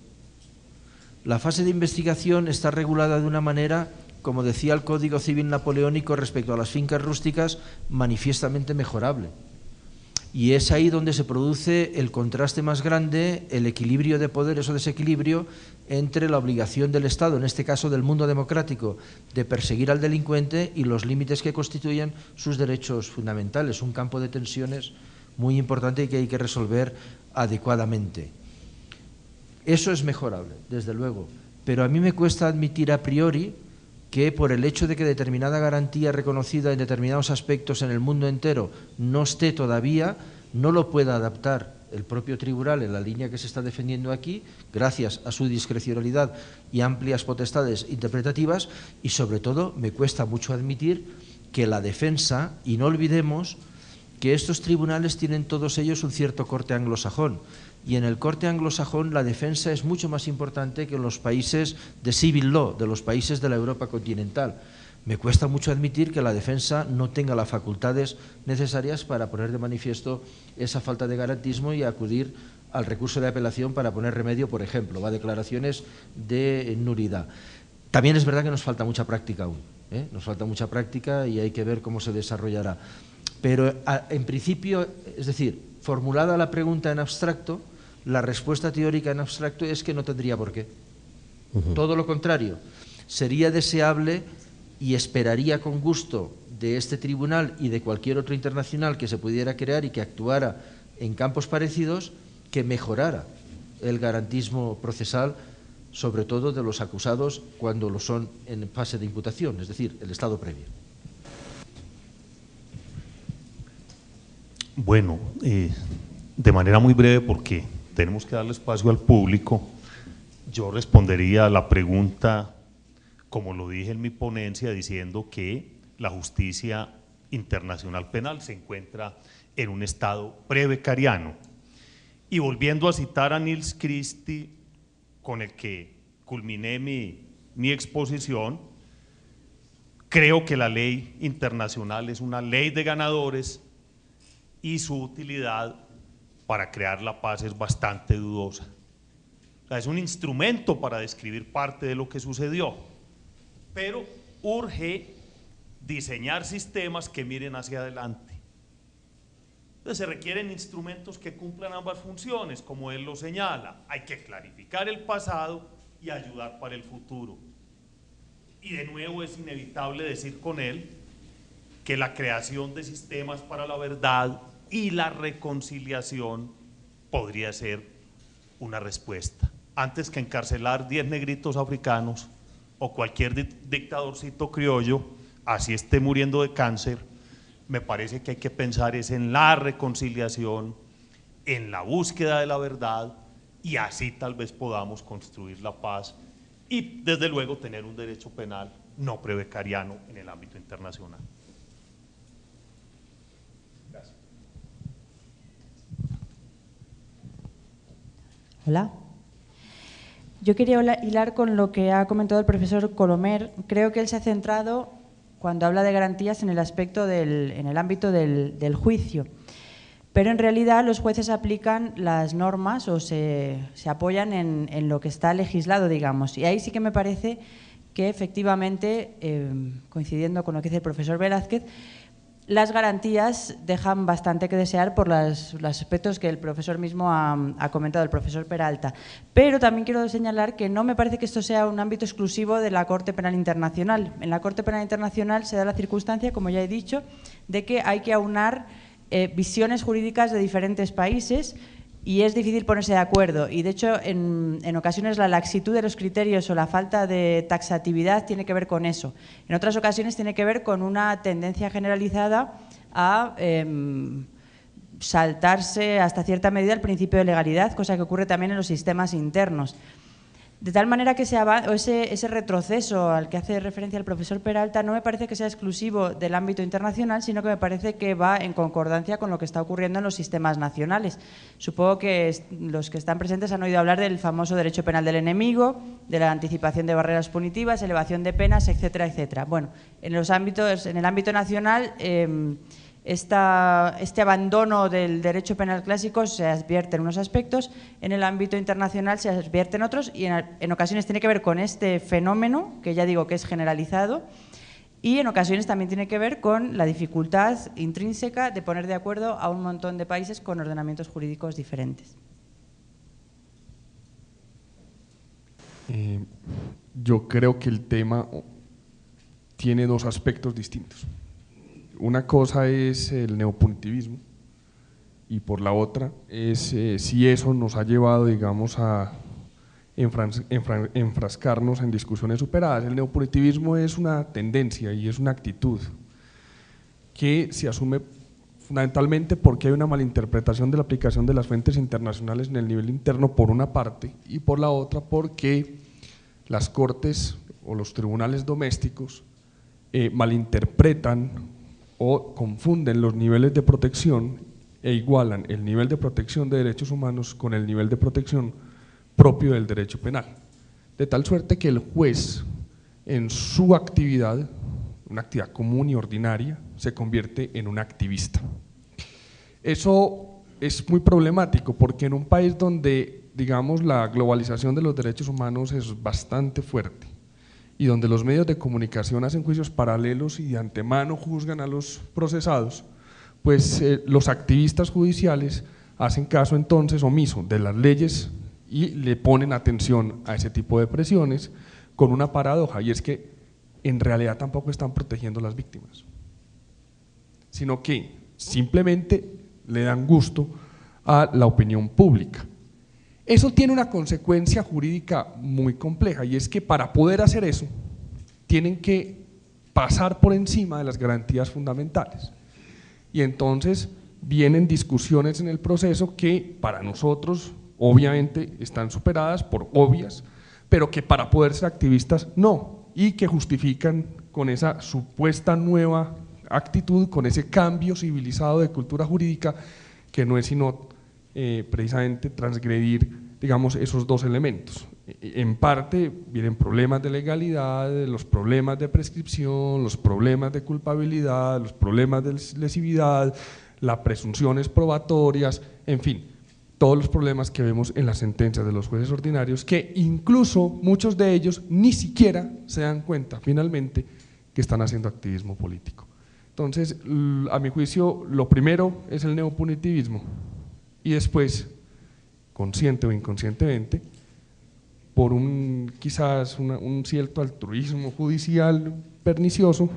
La fase de investigación está regulada de una manera, como decía el Código Civil napoleónico respecto a las fincas rústicas, manifiestamente mejorable. Y es ahí donde se produce el contraste más grande, el equilibrio de poderes o desequilibrio entre la obligación del Estado, en este caso del mundo democrático, de perseguir al delincuente y los límites que constituyen sus derechos fundamentales. Un campo de tensiones muy importante y que hay que resolver adecuadamente. Eso es mejorable, desde luego, pero a mí me cuesta admitir a priori que por el hecho de que determinada garantía reconocida en determinados aspectos en el mundo entero no esté todavía, no lo pueda adaptar el propio tribunal en la línea que se está defendiendo aquí, gracias a su discrecionalidad y amplias potestades interpretativas, y sobre todo me cuesta mucho admitir que la defensa, y no olvidemos que estos tribunales tienen todos ellos un cierto corte anglosajón, y en el corte anglosajón la defensa es mucho más importante que en los países de civil law, de los países de la Europa continental. Me cuesta mucho admitir que la defensa no tenga las facultades necesarias para poner de manifiesto esa falta de garantismo y acudir al recurso de apelación para poner remedio, por ejemplo, a declaraciones de nulidad. También es verdad que nos falta mucha práctica aún, nos falta mucha práctica y hay que ver cómo se desarrollará. Pero en principio, es decir, formulada la pregunta en abstracto, la respuesta teórica en abstracto es que no tendría por qué. Todo lo contrario, sería deseable y esperaría con gusto de este tribunal y de cualquier otro internacional que se pudiera crear y que actuara en campos parecidos, que mejorara el garantismo procesal, sobre todo de los acusados cuando lo son en fase de imputación, es decir, el estado previo. Bueno, de manera muy breve, porque tenemos que darle espacio al público, yo respondería a la pregunta, como lo dije en mi ponencia, diciendo que la justicia internacional penal se encuentra en un estado prebecariano. Y volviendo a citar a Nils Christie, con el que culminé mi exposición, creo que la ley internacional es una ley de ganadores y su utilidad para crear la paz es bastante dudosa. O sea, es un instrumento para describir parte de lo que sucedió, pero urge diseñar sistemas que miren hacia adelante. Entonces se requieren instrumentos que cumplan ambas funciones, como él lo señala. Hay que clarificar el pasado y ayudar para el futuro. Y de nuevo es inevitable decir con él que la creación de sistemas para la verdad y la reconciliación podría ser una respuesta. Antes que encarcelar 10 negritos africanos o cualquier dictadorcito criollo, así esté muriendo de cáncer, me parece que hay que pensar es en la reconciliación, en la búsqueda de la verdad, y así tal vez podamos construir la paz y desde luego tener un derecho penal no prebecariano en el ámbito internacional. Gracias. Hola. Yo quería hilar con lo que ha comentado el profesor Colomer. Creo que él se ha centrado, cuando habla de garantías, en el aspecto en el ámbito del juicio. Pero en realidad los jueces aplican las normas o se apoyan en lo que está legislado, digamos. Y ahí sí que me parece que efectivamente, coincidiendo con lo que dice el profesor Velázquez, las garantías dejan bastante que desear por los aspectos que el profesor mismo ha comentado, el profesor Peralta. Pero también quiero señalar que no me parece que esto sea un ámbito exclusivo de la Corte Penal Internacional. En la Corte Penal Internacional se da la circunstancia, como ya he dicho, de que hay que aunar visiones jurídicas de diferentes países y es difícil ponerse de acuerdo. Y de hecho, en ocasiones la laxitud de los criterios o la falta de taxatividad tiene que ver con eso. En otras ocasiones tiene que ver con una tendencia generalizada a saltarse hasta cierta medida el principio de legalidad, cosa que ocurre también en los sistemas internos. De tal manera que ese retroceso al que hace referencia el profesor Peralta no me parece que sea exclusivo del ámbito internacional, sino que me parece que va en concordancia con lo que está ocurriendo en los sistemas nacionales. Supongo que los que están presentes han oído hablar del famoso derecho penal del enemigo, de la anticipación de barreras punitivas, elevación de penas, etcétera, etcétera. Bueno, en el ámbito nacional, este abandono del derecho penal clásico se advierte en unos aspectos, en el ámbito internacional se advierte en otros y en ocasiones tiene que ver con este fenómeno, que ya digo que es generalizado, y en ocasiones también tiene que ver con la dificultad intrínseca de poner de acuerdo a un montón de países con ordenamientos jurídicos diferentes. Yo creo que el tema tiene dos aspectos distintos. Una cosa es el neopunitivismo y por la otra es si eso nos ha llevado, digamos, a enfrascarnos en discusiones superadas. El neopunitivismo es una tendencia y es una actitud que se asume fundamentalmente porque hay una malinterpretación de la aplicación de las fuentes internacionales en el nivel interno por una parte y por la otra porque las cortes o los tribunales domésticos malinterpretan o confunden los niveles de protección e igualan el nivel de protección de derechos humanos con el nivel de protección propio del derecho penal. De tal suerte que el juez, en su actividad, una actividad común y ordinaria, se convierte en un activista. Eso es muy problemático porque en un país donde, digamos, la globalización de los derechos humanos es bastante fuerte, y donde los medios de comunicación hacen juicios paralelos y de antemano juzgan a los procesados, pues los activistas judiciales hacen caso entonces omiso de las leyes y le ponen atención a ese tipo de presiones con una paradoja, y es que en realidad tampoco están protegiendo a las víctimas, sino que simplemente le dan gusto a la opinión pública. Eso tiene una consecuencia jurídica muy compleja y es que para poder hacer eso tienen que pasar por encima de las garantías fundamentales y entonces vienen discusiones en el proceso que para nosotros obviamente están superadas por obvias, pero que para poder ser activistas no, y que justifican con esa supuesta nueva actitud, con ese cambio civilizado de cultura jurídica que no es sino precisamente transgredir, digamos, esos dos elementos. En parte vienen problemas de legalidad, los problemas de prescripción, los problemas de culpabilidad, los problemas de lesividad, las presunciones probatorias, en fin, todos los problemas que vemos en las sentencias de los jueces ordinarios, que incluso muchos de ellos ni siquiera se dan cuenta finalmente que están haciendo activismo político. Entonces, a mi juicio, lo primero es el neopunitivismo y después, consciente o inconscientemente, por quizás un cierto altruismo judicial pernicioso,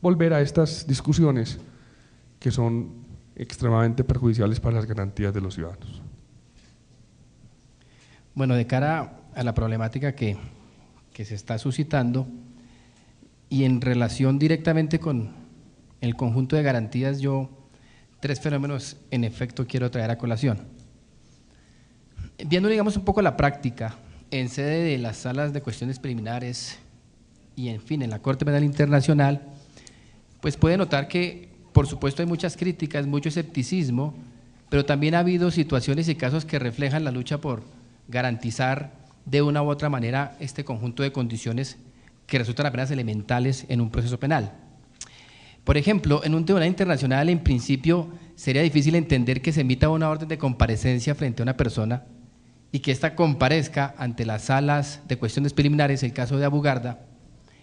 volver a estas discusiones que son extremadamente perjudiciales para las garantías de los ciudadanos. Bueno, de cara a la problemática que se está suscitando y en relación directamente con el conjunto de garantías, yo tres fenómenos en efecto quiero traer a colación. Viendo, digamos, un poco la práctica en sede de las salas de cuestiones preliminares y, en fin, en la Corte Penal Internacional, pues puede notar que, por supuesto, hay muchas críticas, mucho escepticismo pero también ha habido situaciones y casos que reflejan la lucha por garantizar de una u otra manera este conjunto de condiciones que resultan apenas elementales en un proceso penal. Por ejemplo, en un tribunal internacional, en principio, sería difícil entender que se emita una orden de comparecencia frente a una persona y que ésta comparezca ante las salas de cuestiones preliminares, el caso de Abugarda.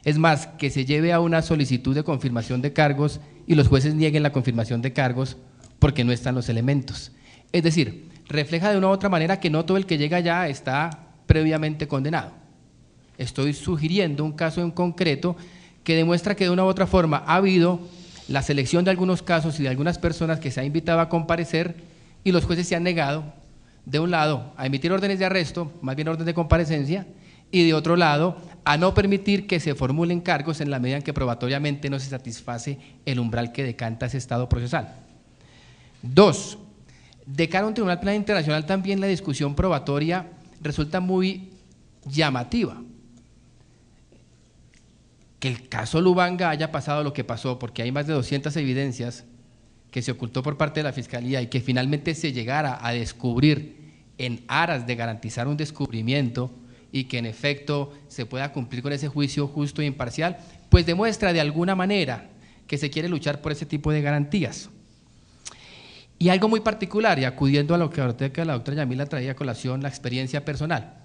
Es más, que se lleve a una solicitud de confirmación de cargos y los jueces nieguen la confirmación de cargos porque no están los elementos. Es decir, refleja de una u otra manera que no todo el que llega allá está previamente condenado. Estoy sugiriendo un caso en concreto que demuestra que de una u otra forma ha habido la selección de algunos casos y de algunas personas que se ha invitado a comparecer y los jueces se han negado, de un lado, a emitir órdenes de arresto, más bien órdenes de comparecencia, y de otro lado, a no permitir que se formulen cargos en la medida en que probatoriamente no se satisface el umbral que decanta ese estado procesal. 2. De cara a un tribunal penal internacional también la discusión probatoria resulta muy llamativa. Que el caso Lubanga haya pasado lo que pasó, porque hay más de 200 evidencias que se ocultó por parte de la Fiscalía y que finalmente se llegara a descubrir en aras de garantizar un descubrimiento y que en efecto se pueda cumplir con ese juicio justo e imparcial, pues demuestra de alguna manera que se quiere luchar por ese tipo de garantías. Y algo muy particular, y acudiendo a lo que ahorita la doctora Yamila traía a colación, la experiencia personal.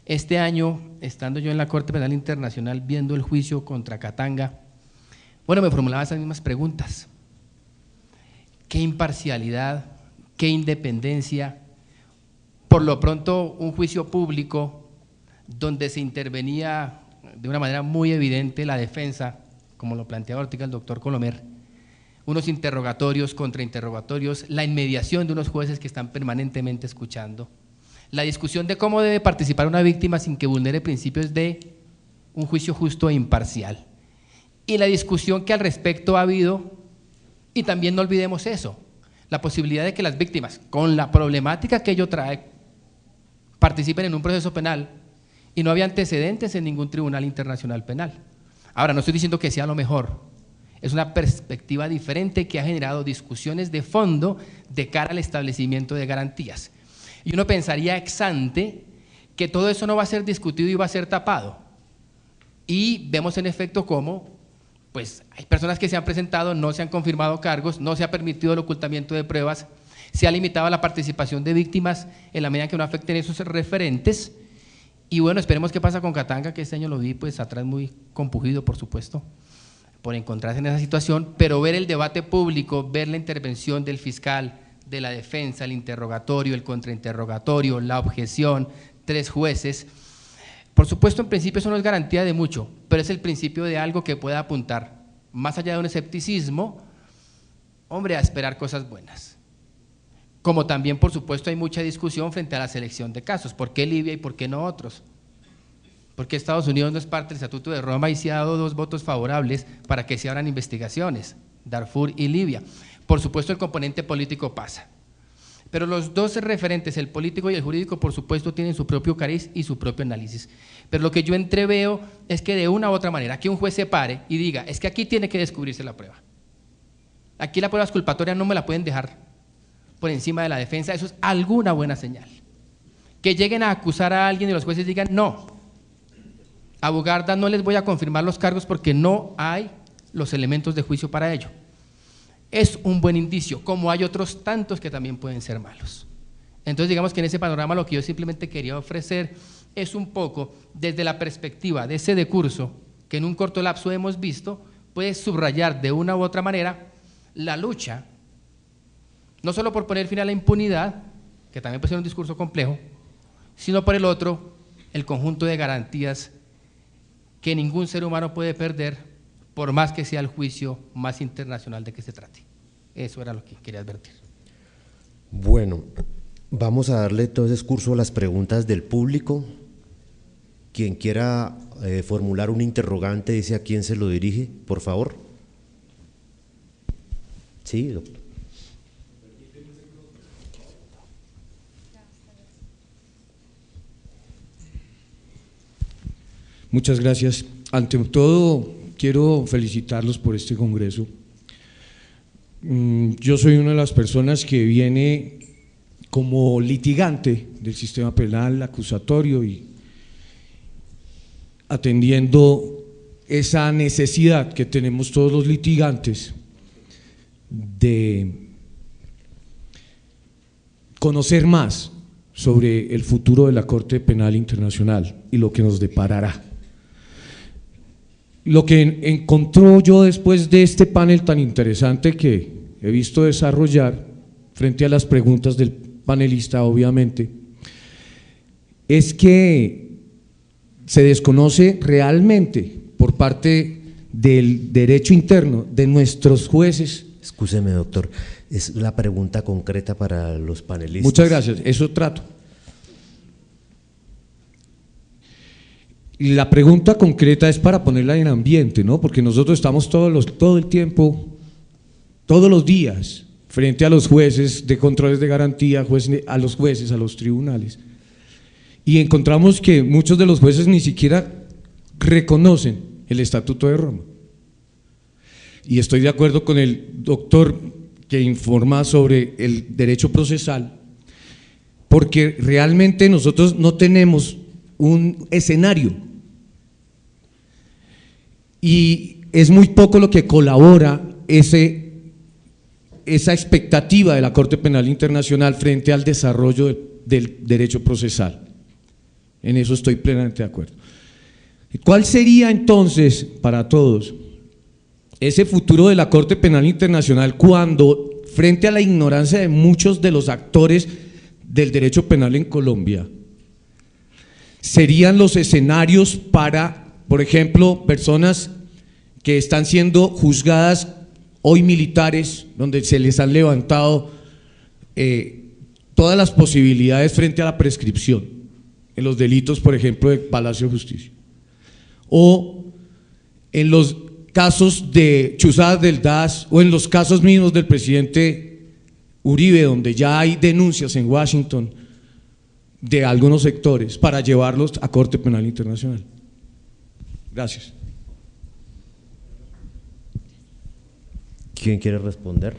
Este año, estando yo en la Corte Penal Internacional viendo el juicio contra Katanga, bueno, me formulaba esas mismas preguntas. ¿Qué imparcialidad? ¿Qué independencia? Por lo pronto, un juicio público donde se intervenía de una manera muy evidente la defensa, como lo planteaba ahorita el doctor Colomer, unos interrogatorios, contrainterrogatorios, la inmediación de unos jueces que están permanentemente escuchando, la discusión de cómo debe participar una víctima sin que vulnere principios de un juicio justo e imparcial, y la discusión que al respecto ha habido, y también no olvidemos eso, la posibilidad de que las víctimas, con la problemática que ello trae, participen en un proceso penal y no había antecedentes en ningún tribunal internacional penal. Ahora, no estoy diciendo que sea lo mejor, es una perspectiva diferente que ha generado discusiones de fondo de cara al establecimiento de garantías. Y uno pensaría ex ante que todo eso no va a ser discutido y va a ser tapado. Y vemos en efecto cómo pues, hay personas que se han presentado, no se han confirmado cargos, no se ha permitido el ocultamiento de pruebas, se ha limitado la participación de víctimas en la medida en que no afecten esos referentes. Y bueno, esperemos qué pasa con Katanga, que este año lo vi pues atrás muy compungido, por supuesto, por encontrarse en esa situación, pero ver el debate público, ver la intervención del fiscal, de la defensa, el interrogatorio, el contrainterrogatorio, la objeción, 3 jueces. Por supuesto, en principio eso no es garantía de mucho, pero es el principio de algo que pueda apuntar, más allá de un escepticismo, hombre, a esperar cosas buenas. Como también, por supuesto, hay mucha discusión frente a la selección de casos. ¿Por qué Libia y por qué no otros? Porque Estados Unidos no es parte del Estatuto de Roma y se ha dado 2 votos favorables para que se abran investigaciones, Darfur y Libia. Por supuesto, el componente político pasa. Pero los 2 referentes, el político y el jurídico, por supuesto, tienen su propio cariz y su propio análisis. Pero lo que yo entreveo es que de una u otra manera, que un juez se pare y diga, es que aquí tiene que descubrirse la prueba. Aquí la prueba exculpatoria no me la pueden dejar por encima de la defensa, eso es alguna buena señal. Que lleguen a acusar a alguien y los jueces digan, no, a Abugarda no les voy a confirmar los cargos porque no hay los elementos de juicio para ello. Es un buen indicio, como hay otros tantos que también pueden ser malos. Entonces digamos que en ese panorama lo que yo simplemente quería ofrecer es un poco desde la perspectiva de ese decurso que en un corto lapso hemos visto, puede subrayar de una u otra manera la lucha, no solo por poner fin a la impunidad, que también puede ser un discurso complejo, sino por el otro, el conjunto de garantías que ningún ser humano puede perder, por más que sea el juicio más internacional de que se trate. Eso era lo que quería advertir. Bueno, vamos a darle entonces curso a las preguntas del público. Quien quiera formular un interrogante, dice a quién se lo dirige, por favor. Sí, doctor. Muchas gracias. Ante todo, quiero felicitarlos por este congreso. Yo soy una de las personas que viene como litigante del sistema penal acusatorio y atendiendo esa necesidad que tenemos todos los litigantes de conocer más sobre el futuro de la Corte Penal Internacional y lo que nos deparará. Lo que encontró yo después de este panel tan interesante que he visto desarrollar frente a las preguntas del panelista, obviamente, es que se desconoce realmente por parte del derecho interno de nuestros jueces. Excúseme, doctor, es la pregunta concreta para los panelistas. Muchas gracias, eso trato. Y la pregunta concreta es para ponerla en ambiente, ¿no? Porque nosotros estamos todo el tiempo, todos los días, frente a los jueces de controles de garantía, a los jueces, a los tribunales, y encontramos que muchos de los jueces ni siquiera reconocen el Estatuto de Roma. Y estoy de acuerdo con el doctor que informa sobre el derecho procesal, porque realmente nosotros no tenemos un escenario y es muy poco lo que colabora esa expectativa de la Corte Penal Internacional frente al desarrollo del derecho procesal. En eso estoy plenamente de acuerdo. ¿Cuál sería entonces para todos ese futuro de la Corte Penal Internacional cuando, frente a la ignorancia de muchos de los actores del derecho penal en Colombia, serían los escenarios para, por ejemplo, personas que están siendo juzgadas hoy militares, donde se les han levantado todas las posibilidades frente a la prescripción en los delitos, por ejemplo, de Palacio de Justicia, o en los casos de chuzadas del DAS, o en los casos mismos del presidente Uribe, donde ya hay denuncias en Washington de algunos sectores para llevarlos a Corte Penal Internacional. Gracias. ¿Quién quiere responder?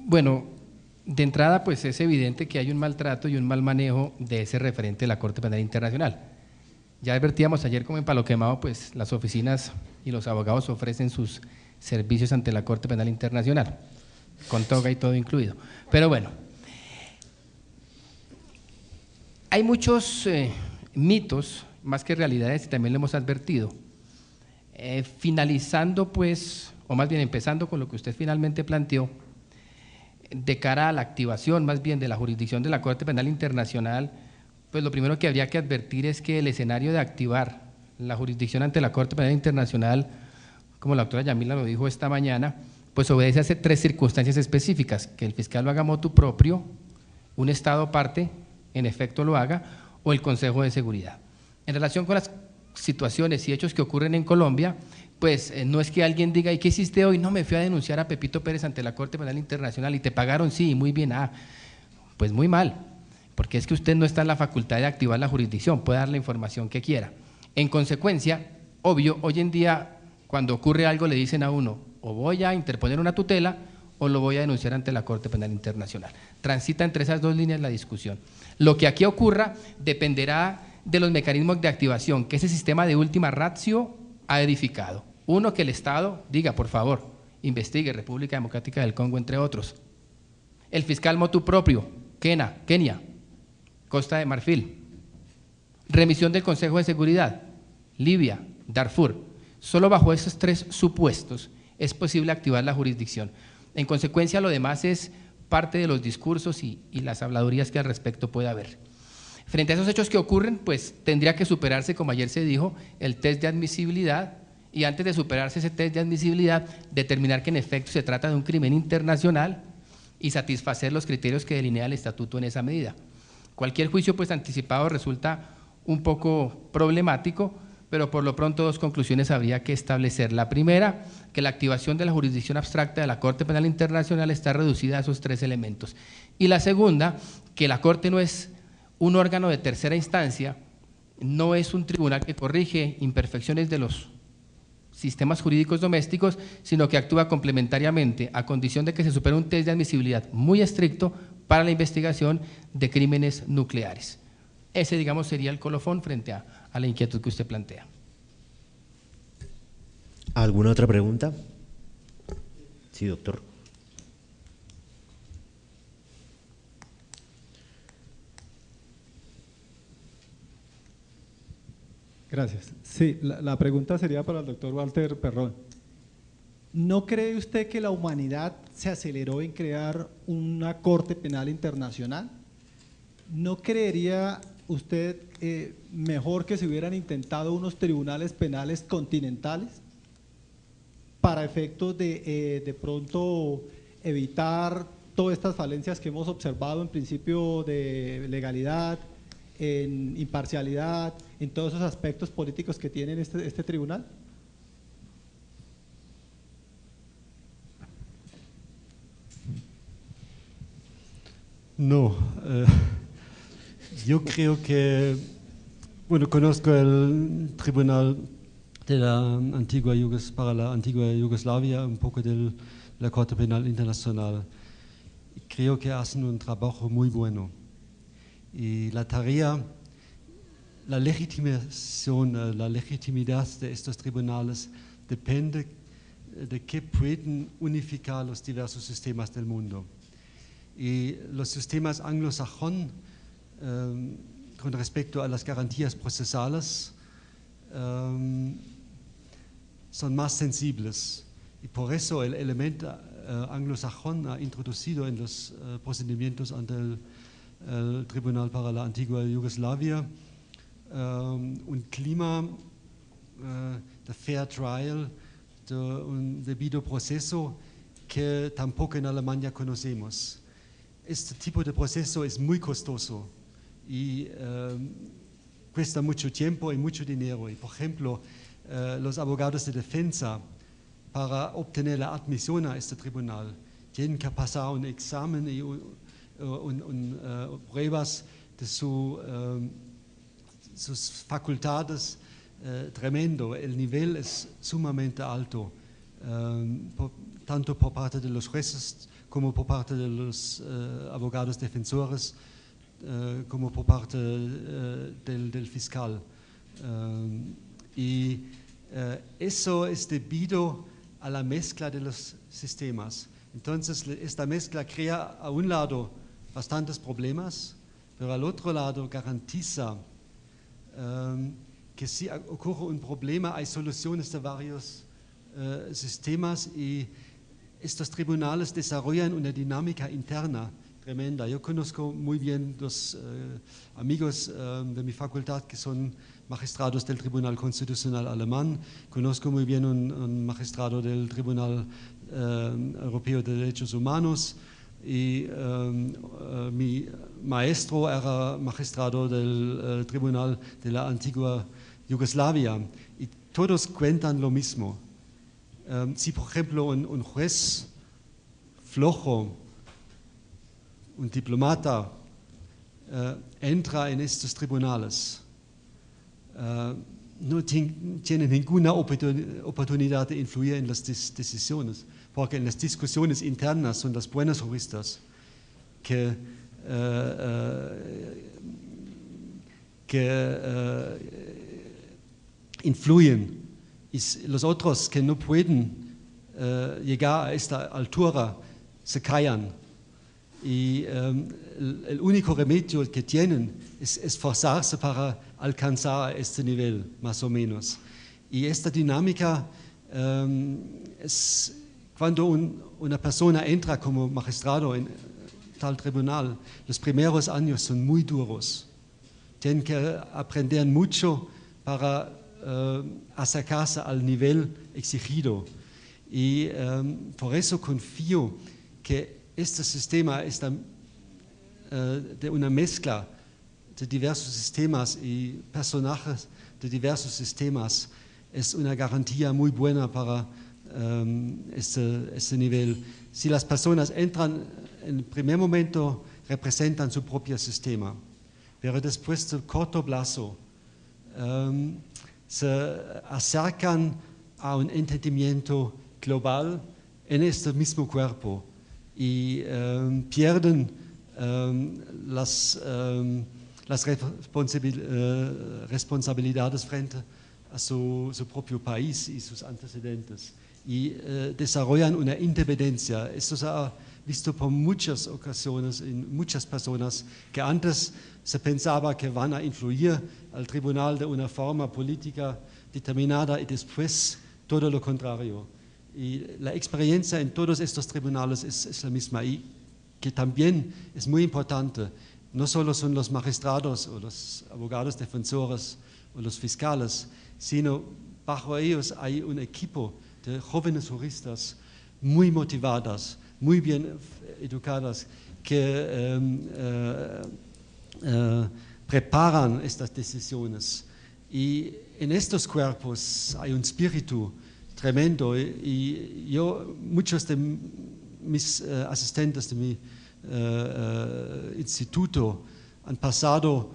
Bueno, de entrada pues es evidente que hay un maltrato y un mal manejo de ese referente de la Corte Penal Internacional. Ya advertíamos ayer como en Palo Quemado, pues las oficinas y los abogados ofrecen sus servicios ante la Corte Penal Internacional, con toga y todo incluido. Pero bueno, hay muchos mitos, más que realidades, y también lo hemos advertido. Finalizando pues, o más bien empezando con lo que usted finalmente planteó, de cara a la activación más bien de la jurisdicción de la Corte Penal Internacional, pues lo primero que habría que advertir es que el escenario de activar la jurisdicción ante la Corte Penal Internacional, como la doctora Yamila lo dijo esta mañana, pues obedece a tres circunstancias específicas: que el fiscal lo haga motu propio, un Estado parte en efecto lo haga, o el Consejo de Seguridad. En relación con las situaciones y hechos que ocurren en Colombia, pues no es que alguien diga, ¿y qué hiciste hoy? No, me fui a denunciar a Pepito Pérez ante la Corte Penal Internacional y te pagaron, sí, muy bien, pues muy mal, porque es que usted no está en la facultad de activar la jurisdicción, puede dar la información que quiera. En consecuencia, obvio, hoy en día cuando ocurre algo le dicen a uno, o voy a interponer una tutela o lo voy a denunciar ante la Corte Penal Internacional. Transita entre esas dos líneas la discusión. Lo que aquí ocurra dependerá de los mecanismos de activación que ese sistema de última ratio ha edificado. Uno, que el Estado diga, por favor, investigue República Democrática del Congo, entre otros. El fiscal motu propio, Kenia, Costa de Marfil. Remisión del Consejo de Seguridad, Libia, Darfur. Solo bajo esos tres supuestos es posible activar la jurisdicción. En consecuencia, lo demás es parte de los discursos y las habladurías que al respecto puede haber. Frente a esos hechos que ocurren, pues tendría que superarse, como ayer se dijo, el test de admisibilidad, y antes de superarse ese test de admisibilidad, determinar que en efecto se trata de un crimen internacional y satisfacer los criterios que delinea el estatuto en esa medida. Cualquier juicio pues anticipado resulta un poco problemático, pero por lo pronto 2 conclusiones habría que establecer. La primera, que la activación de la jurisdicción abstracta de la Corte Penal Internacional está reducida a esos 3 elementos. Y la segunda, que la Corte no es un órgano de tercera instancia, no es un tribunal que corrige imperfecciones de los sistemas jurídicos domésticos, sino que actúa complementariamente a condición de que se supere un test de admisibilidad muy estricto para la investigación de crímenes nucleares. Ese, digamos, sería el colofón frente a la inquietud que usted plantea. ¿Alguna otra pregunta? Sí, doctor. Gracias. Sí, la pregunta sería para el doctor Walter Perrón. ¿No cree usted que la humanidad se aceleró en crear una Corte Penal Internacional? ¿No creería usted mejor que se hubieran intentado unos tribunales penales continentales para efectos de pronto evitar todas estas falencias que hemos observado en principio de legalidad, en imparcialidad, en todos esos aspectos políticos que tiene este tribunal? No, yo creo que, bueno, conozco el Tribunal de para la antigua Yugoslavia, un poco de la Corte Penal Internacional. Creo que hacen un trabajo muy bueno. Y la tarea, la legitimación, la legitimidad de estos tribunales depende de que pueden unificar los diversos sistemas del mundo. Y los sistemas anglosajones, con respecto a las garantías procesales, son más sensibles. Y por eso el elemento anglosajón ha introducido en los procedimientos ante el Tribunal para la antigua Yugoslavia un clima de fair trial, de un debido proceso que tampoco en Alemania conocemos. Este tipo de proceso es muy costoso y cuesta mucho tiempo y mucho dinero. Y por ejemplo, los abogados de defensa, para obtener la admisión a este tribunal, tienen que pasar un examen y pruebas de sus facultades tremendo. El nivel es sumamente alto, tanto por parte de los jueces como por parte de los abogados defensores, como por parte del fiscal. Y eso es debido a la mezcla de los sistemas. Entonces, esta mezcla crea a un lado bastantes problemas, pero al otro lado garantiza que si ocurre un problema hay soluciones de varios sistemas y estos tribunales desarrollan una dinámica interna tremenda. Yo conozco muy bien los amigos de mi facultad que son magistrados del Tribunal Constitucional Alemán, conozco muy bien un magistrado del Tribunal Europeo de Derechos Humanos y mi maestro era magistrado del Tribunal de la antigua Yugoslavia y todos cuentan lo mismo. Si por ejemplo un juez flojo, un diplomata entra en estos tribunales, no tiene ninguna oportunidad de influir en las decisiones, porque en las discusiones internas son los buenos juristas que influyen, y los otros que no pueden llegar a esta altura se callan. Y el único remedio que tienen es esforzarse para alcanzar este nivel, más o menos. Y esta dinámica es cuando una persona entra como magistrado en tal tribunal, los primeros años son muy duros. Tienen que aprender mucho para acercarse al nivel exigido. Y por eso confío que este sistema está de una mezcla de diversos sistemas y personajes de diversos sistemas es una garantía muy buena para este nivel. Si las personas entran en el primer momento, representan su propio sistema, pero después de corto plazo se acercan a un entendimiento global en este mismo cuerpo y pierden las responsabilidades frente a su propio país y sus antecedentes y desarrollan una independencia. Esto se ha visto por muchas ocasiones en muchas personas que antes se pensaba que van a influir al tribunal de una forma política determinada y después todo lo contrario. Y la experiencia en todos estos tribunales es la misma y que también es muy importante. No solo son los magistrados o los abogados defensores o los fiscales, sino bajo ellos hay un equipo de jóvenes juristas muy motivadas, muy bien educadas, que preparan estas decisiones. Y en estos cuerpos hay un espíritu tremendo y muchos de mis asistentes de mi instituto han pasado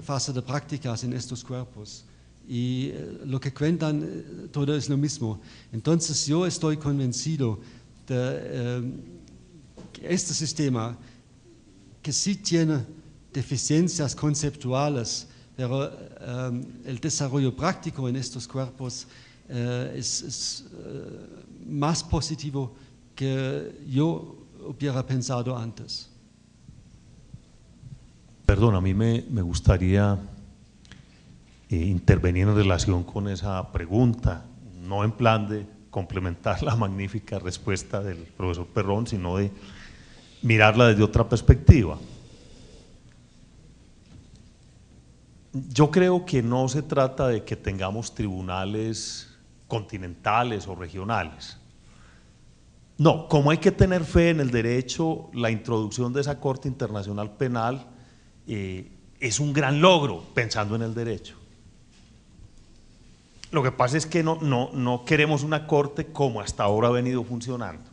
fase de prácticas en estos cuerpos y lo que cuentan todo es lo mismo. Entonces yo estoy convencido de que este sistema, que sí tiene deficiencias conceptuales, pero el desarrollo práctico en estos cuerpos es más positivo que yo hubiera pensado antes. Perdón, a mí me gustaría intervenir en relación con esa pregunta, no en plan de complementar la magnífica respuesta del profesor Perrón, sino de mirarla desde otra perspectiva. Yo creo que no se trata de que tengamos tribunales continentales o regionales. No, como hay que tener fe en el derecho, la introducción de esa Corte Internacional Penal es un gran logro pensando en el derecho. Lo que pasa es que no queremos una corte como hasta ahora ha venido funcionando.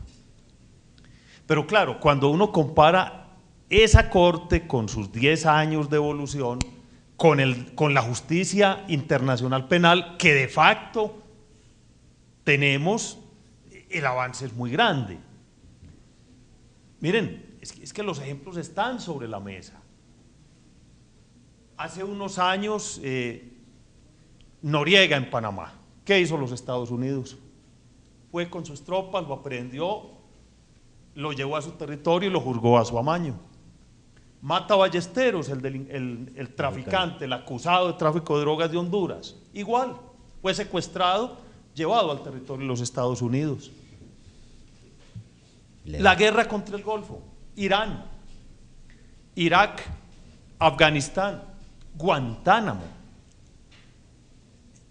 Pero claro, cuando uno compara esa corte con sus 10 años de evolución, con la justicia internacional penal, que de facto tenemos, el avance es muy grande. Miren, es que los ejemplos están sobre la mesa. Hace unos años, Noriega en Panamá, ¿qué hizo los Estados Unidos? Fue con sus tropas, lo aprehendió, lo llevó a su territorio y lo juzgó a su amaño. Mata Ballesteros, el traficante, el acusado de tráfico de drogas de Honduras, igual, fue secuestrado, llevado al territorio de los Estados Unidos. La guerra contra el Golfo, Irán, Irak, Afganistán, Guantánamo.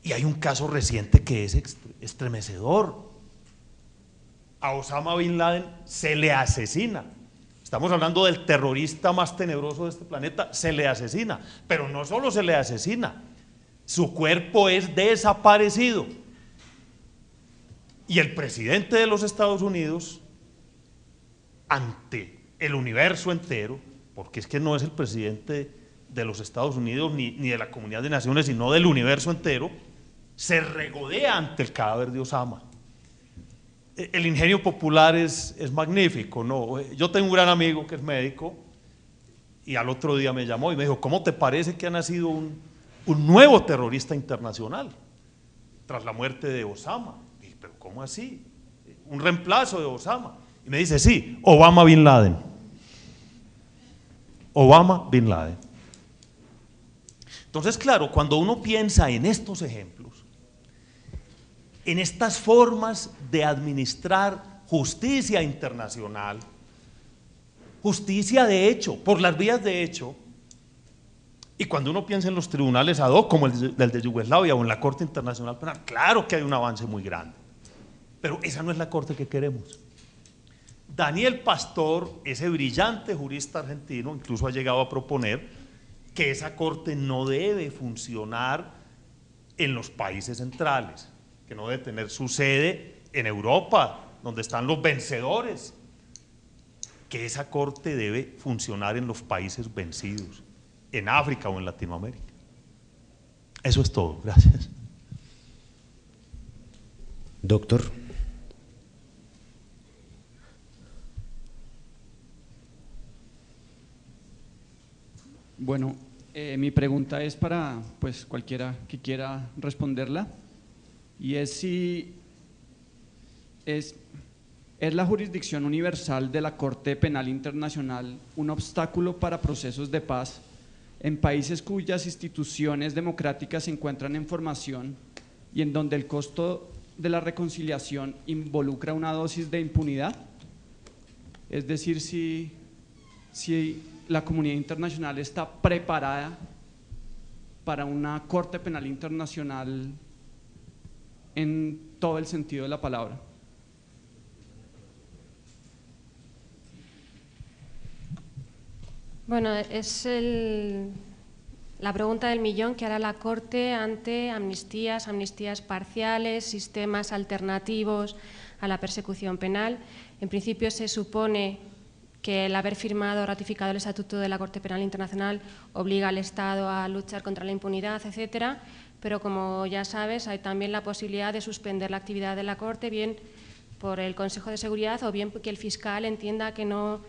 Y hay un caso reciente que es estremecedor. A Osama Bin Laden se le asesina. Estamos hablando del terrorista más tenebroso de este planeta, se le asesina. Pero no solo se le asesina, su cuerpo es desaparecido. Y el presidente de los Estados Unidos, ante el universo entero, porque es que no es el presidente de los Estados Unidos ni de la Comunidad de Naciones, sino del universo entero, se regodea ante el cadáver de Osama. El ingenio popular es magnífico, ¿no? Yo tengo un gran amigo que es médico y al otro día me llamó y me dijo, ¿cómo te parece que ha nacido un nuevo terrorista internacional tras la muerte de Osama? Y dije, ¿pero cómo así? ¿Un reemplazo de Osama? Y me dice, sí, Obama Bin Laden. Obama Bin Laden. Entonces, claro, cuando uno piensa en estos ejemplos, en estas formas de administrar justicia internacional, justicia de hecho, por las vías de hecho, y cuando uno piensa en los tribunales ad hoc, como el de Yugoslavia o en la Corte Internacional Penal, claro que hay un avance muy grande, pero esa no es la corte que queremos. Daniel Pastor, ese brillante jurista argentino, incluso ha llegado a proponer que esa corte no debe funcionar en los países centrales, que no debe tener su sede en Europa, donde están los vencedores, que esa corte debe funcionar en los países vencidos, en África o en Latinoamérica. Eso es todo, gracias. Doctor. Bueno, mi pregunta es para pues cualquiera que quiera responderla, y es si es la jurisdicción universal de la Corte Penal Internacional un obstáculo para procesos de paz en países cuyas instituciones democráticas se encuentran en formación y en donde el costo de la reconciliación involucra una dosis de impunidad. Es decir, si la comunidad internacional está preparada para una Corte Penal Internacional en todo el sentido de la palabra. Bueno, es la pregunta del millón que hará la Corte ante amnistías parciales, sistemas alternativos a la persecución penal. En principio se supone que el haber firmado o ratificado el Estatuto de la Corte Penal Internacional obliga al Estado a luchar contra la impunidad, etcétera, pero como ya sabes, hay también la posibilidad de suspender la actividad de la Corte, bien por el Consejo de Seguridad o bien porque el fiscal entienda que no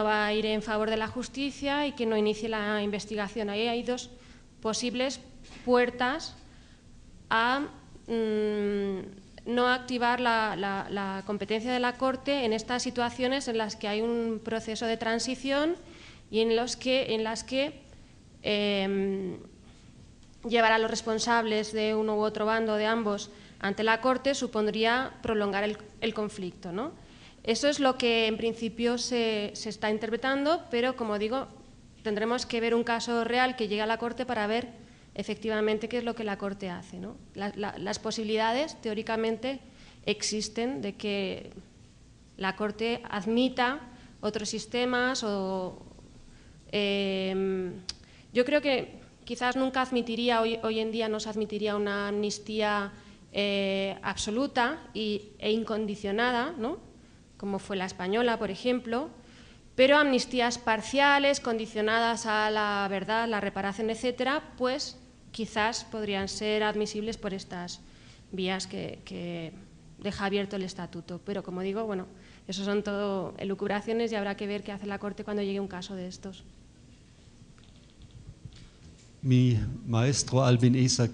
va a ir en favor de la justicia y que no inicie la investigación. Ahí hay dos posibles puertas a no activar la competencia de la Corte en estas situaciones en las que hay un proceso de transición y en las que llevar a los responsables de uno u otro bando, de ambos, ante la Corte supondría prolongar el conflicto, ¿no? Eso es lo que en principio se está interpretando, pero como digo, tendremos que ver un caso real que llegue a la Corte para ver efectivamente qué es lo que la Corte hace, ¿no? Las posibilidades teóricamente existen de que la Corte admita otros sistemas o yo creo que quizás nunca admitiría, hoy en día no se admitiría una amnistía absoluta e incondicionada, ¿no?, como fue la española, por ejemplo, pero amnistías parciales, condicionadas a la verdad, la reparación, etcétera, pues quizás podrían ser admisibles por estas vías que deja abierto el Estatuto. Pero, como digo, bueno, eso son todo elucubraciones y habrá que ver qué hace la Corte cuando llegue un caso de estos. Mi maestro Albin Esak,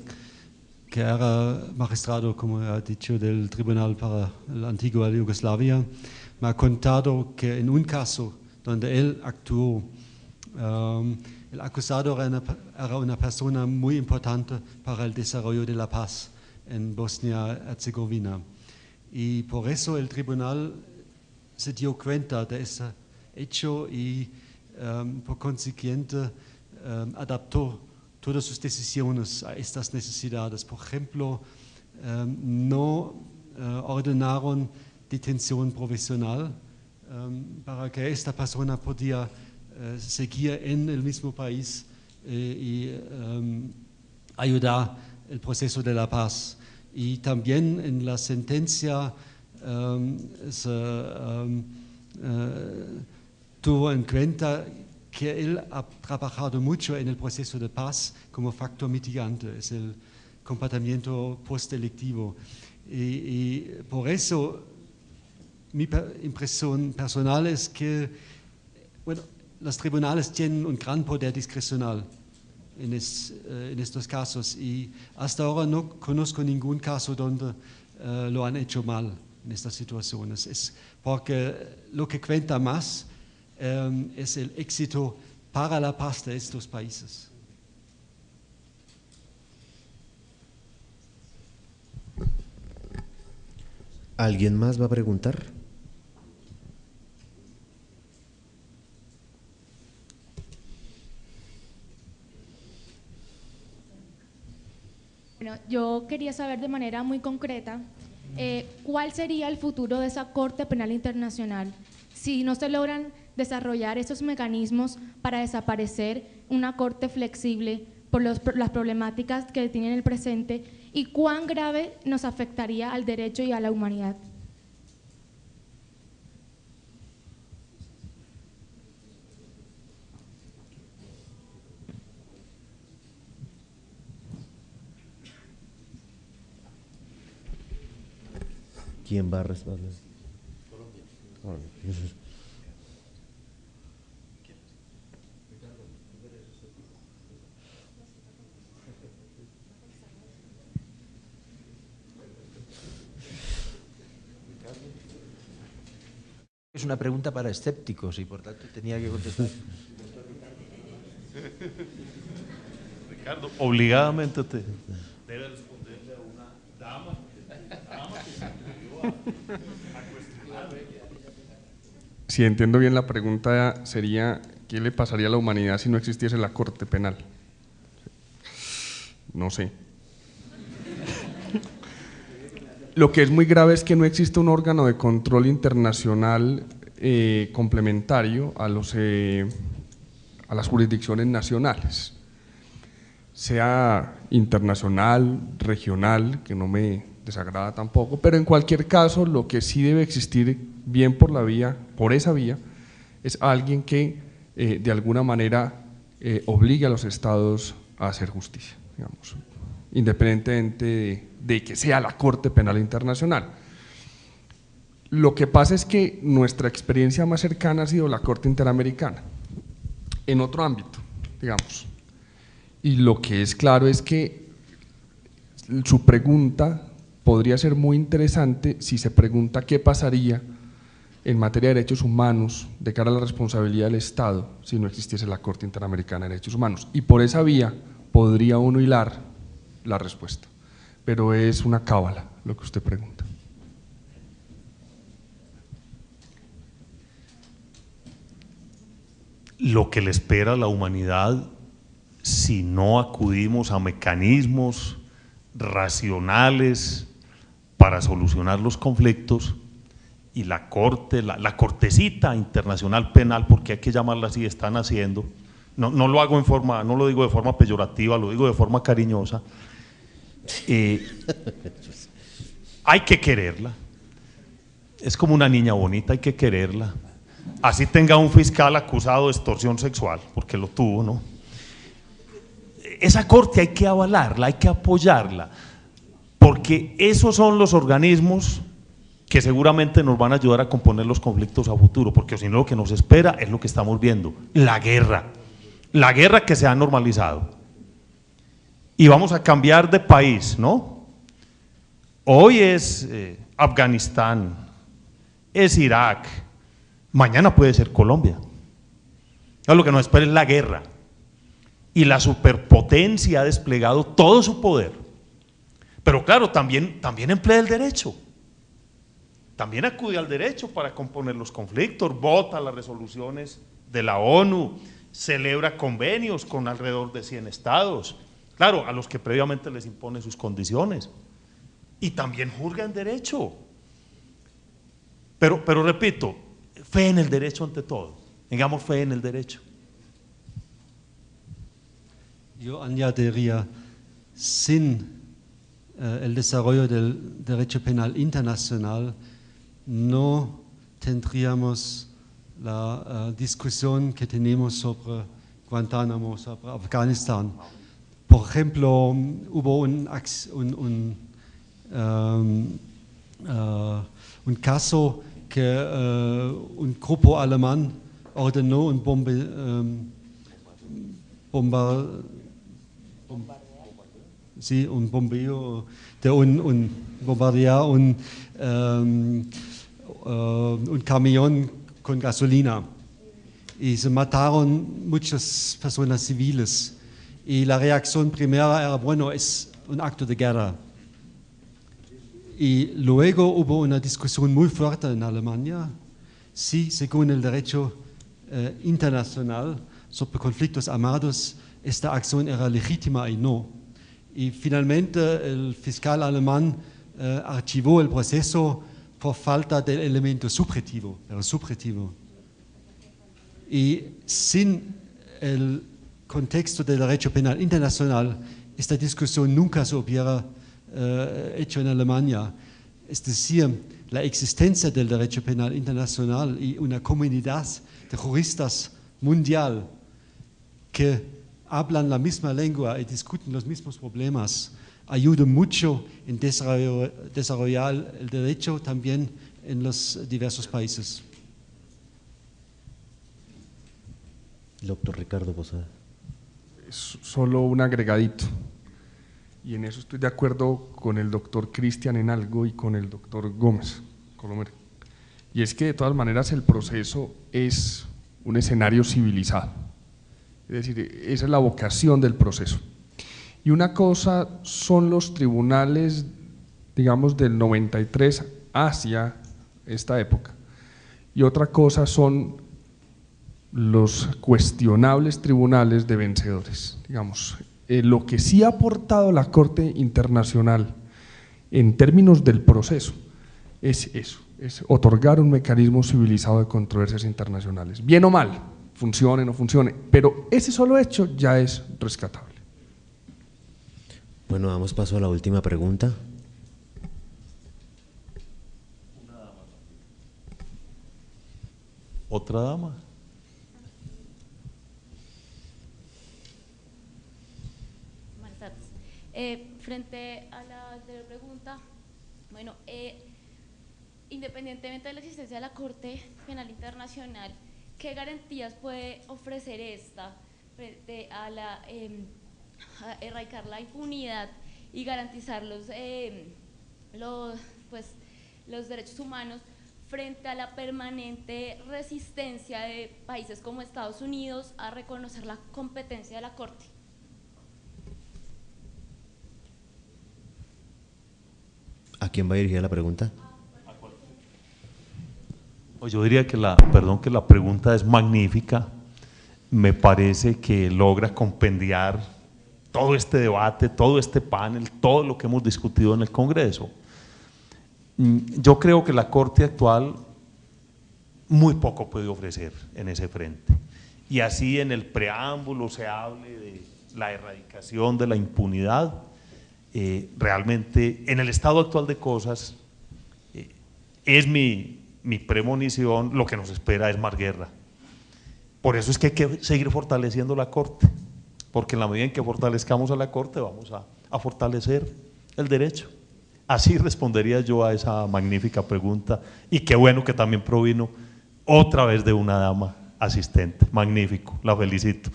que era magistrado, como ha dicho, del Tribunal para la Antigua Yugoslavia, me ha contado que en un caso donde él actuó, el acusado era una persona muy importante para el desarrollo de la paz en Bosnia-Herzegovina. Y por eso el tribunal se dio cuenta de ese hecho y por consiguiente adaptó todas sus decisiones a estas necesidades. Por ejemplo, no ordenaron detención provisional para que esta persona podía seguir en el mismo país y ayudar el proceso de la paz. Y también en la sentencia se tuvo en cuenta que él ha trabajado mucho en el proceso de paz como factor mitigante, es el comportamiento postdelictivo. Y por eso mi impresión personal es que, bueno, los tribunales tienen un gran poder discrecional en estos casos y hasta ahora no conozco ningún caso donde lo han hecho mal en estas situaciones. Es porque lo que cuenta más es el éxito para la paz de estos países. ¿Alguien más va a preguntar? Bueno, yo quería saber de manera muy concreta cuál sería el futuro de esa Corte Penal Internacional si no se logran desarrollar esos mecanismos para desaparecer una corte flexible por las problemáticas que tienen el presente y cuán grave nos afectaría al derecho y a la humanidad. ¿Quién va a responder? Colombia. Es una pregunta para escépticos y por tanto tenía que contestar. Ricardo, obligadamente te debe responderle a una dama que se atrevió a cuestionar. Si entiendo bien la pregunta sería, ¿qué le pasaría a la humanidad si no existiese la Corte Penal? No sé. Lo que es muy grave es que no existe un órgano de control internacional complementario a las jurisdicciones nacionales, sea internacional, regional, que no me desagrada tampoco, pero en cualquier caso lo que sí debe existir bien por esa vía, es alguien que de alguna manera obligue a los estados a hacer justicia, digamos, independientemente de que sea la Corte Penal Internacional. Lo que pasa es que nuestra experiencia más cercana ha sido la Corte Interamericana, en otro ámbito, digamos. Y lo que es claro es que su pregunta podría ser muy interesante si se pregunta qué pasaría en materia de derechos humanos de cara a la responsabilidad del Estado si no existiese la Corte Interamericana de Derechos Humanos. Y por esa vía podría uno hilar la respuesta. Pero es una cábala lo que usted pregunta. Lo que le espera a la humanidad si no acudimos a mecanismos racionales para solucionar los conflictos, y la Corte, la Cortecita Internacional Penal, porque hay que llamarla así, están haciendo, no lo hago no lo digo de forma peyorativa, lo digo de forma cariñosa. Hay que quererla, es como una niña bonita, hay que quererla, así tenga un fiscal acusado de extorsión sexual, porque lo tuvo, ¿no? Esa Corte hay que avalarla, hay que apoyarla, porque esos son los organismos que seguramente nos van a ayudar a componer los conflictos a futuro, porque si no lo que nos espera es lo que estamos viendo, la guerra que se ha normalizado. Y vamos a cambiar de país, ¿no? Hoy es Afganistán, es Irak, mañana puede ser Colombia. Lo que nos espera es la guerra. Y la superpotencia ha desplegado todo su poder. Pero claro, también emplea el derecho. También acude al derecho para componer los conflictos, vota las resoluciones de la ONU, celebra convenios con alrededor de 100 estados, claro, a los que previamente les impone sus condiciones, y también juzga en derecho. Pero repito, fe en el derecho ante todo, tengamos fe en el derecho. Yo añadiría, sin el desarrollo del derecho penal internacional, no tendríamos la discusión que tenemos sobre Guantánamo, sobre Afganistán. Por ejemplo, hubo un caso que un grupo alemán ordenó un bombeo de bombardear un camión con gasolina y se mataron muchas personas civiles y la reacción primera era, bueno, es un acto de guerra. Y luego hubo una discusión muy fuerte en Alemania si, según el derecho internacional sobre conflictos armados, esta acción era legítima y no. Y finalmente el fiscal alemán archivó el proceso por falta del elemento subjetivo, Y sin el contexto del derecho penal internacional esta discusión nunca se hubiera hecho en Alemania. Es decir, la existencia del derecho penal internacional y una comunidad de juristas mundial que hablan la misma lengua y discuten los mismos problemas ayuda mucho en desarrollar el derecho también en los diversos países. Doctor Ricardo Posada. Solo un agregadito, y en eso estoy de acuerdo con el doctor Cristian en algo y con el doctor Gómez Colomer, y es que de todas maneras el proceso es un escenario civilizado, es decir, esa es la vocación del proceso. Y una cosa son los tribunales, digamos, del 93 hacia esta época, y otra cosa son los cuestionables tribunales de vencedores. Digamos, lo que sí ha aportado la Corte Internacional en términos del proceso es eso, es otorgar un mecanismo civilizado de controversias internacionales, bien o mal, funcione o no funcione, pero ese solo hecho ya es rescatable. Bueno, damos paso a la última pregunta. ¿Otra dama? Frente a la anterior pregunta, bueno, independientemente de la existencia de la Corte Penal Internacional, ¿qué garantías puede ofrecer esta frente a erradicar la impunidad y garantizar los derechos humanos frente a la permanente resistencia de países como Estados Unidos a reconocer la competencia de la Corte? ¿A quién va dirigida la pregunta? Yo diría que la pregunta es magnífica. Me parece que logra compendiar todo este debate, todo este panel, todo lo que hemos discutido en el Congreso. Yo creo que la Corte actual muy poco puede ofrecer en ese frente. Y así en el preámbulo se hable de la erradicación de la impunidad. Realmente en el estado actual de cosas es mi premonición, lo que nos espera es más guerra. Por eso es que hay que seguir fortaleciendo la Corte, porque en la medida en que fortalezcamos a la Corte vamos a fortalecer el derecho. Así respondería yo a esa magnífica pregunta, y qué bueno que también provino otra vez de una dama asistente, magnífico, la felicito.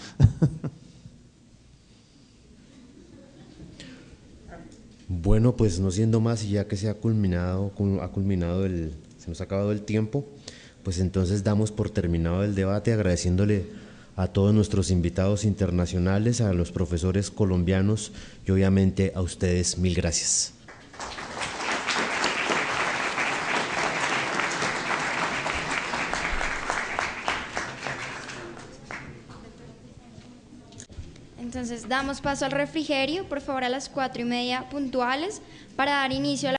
Bueno, pues no siendo más, y ya que se nos ha acabado el tiempo, pues entonces damos por terminado el debate, agradeciéndole a todos nuestros invitados internacionales, a los profesores colombianos y obviamente a ustedes, mil gracias. Entonces damos paso al refrigerio, por favor, a las 4:30 puntuales, para dar inicio a la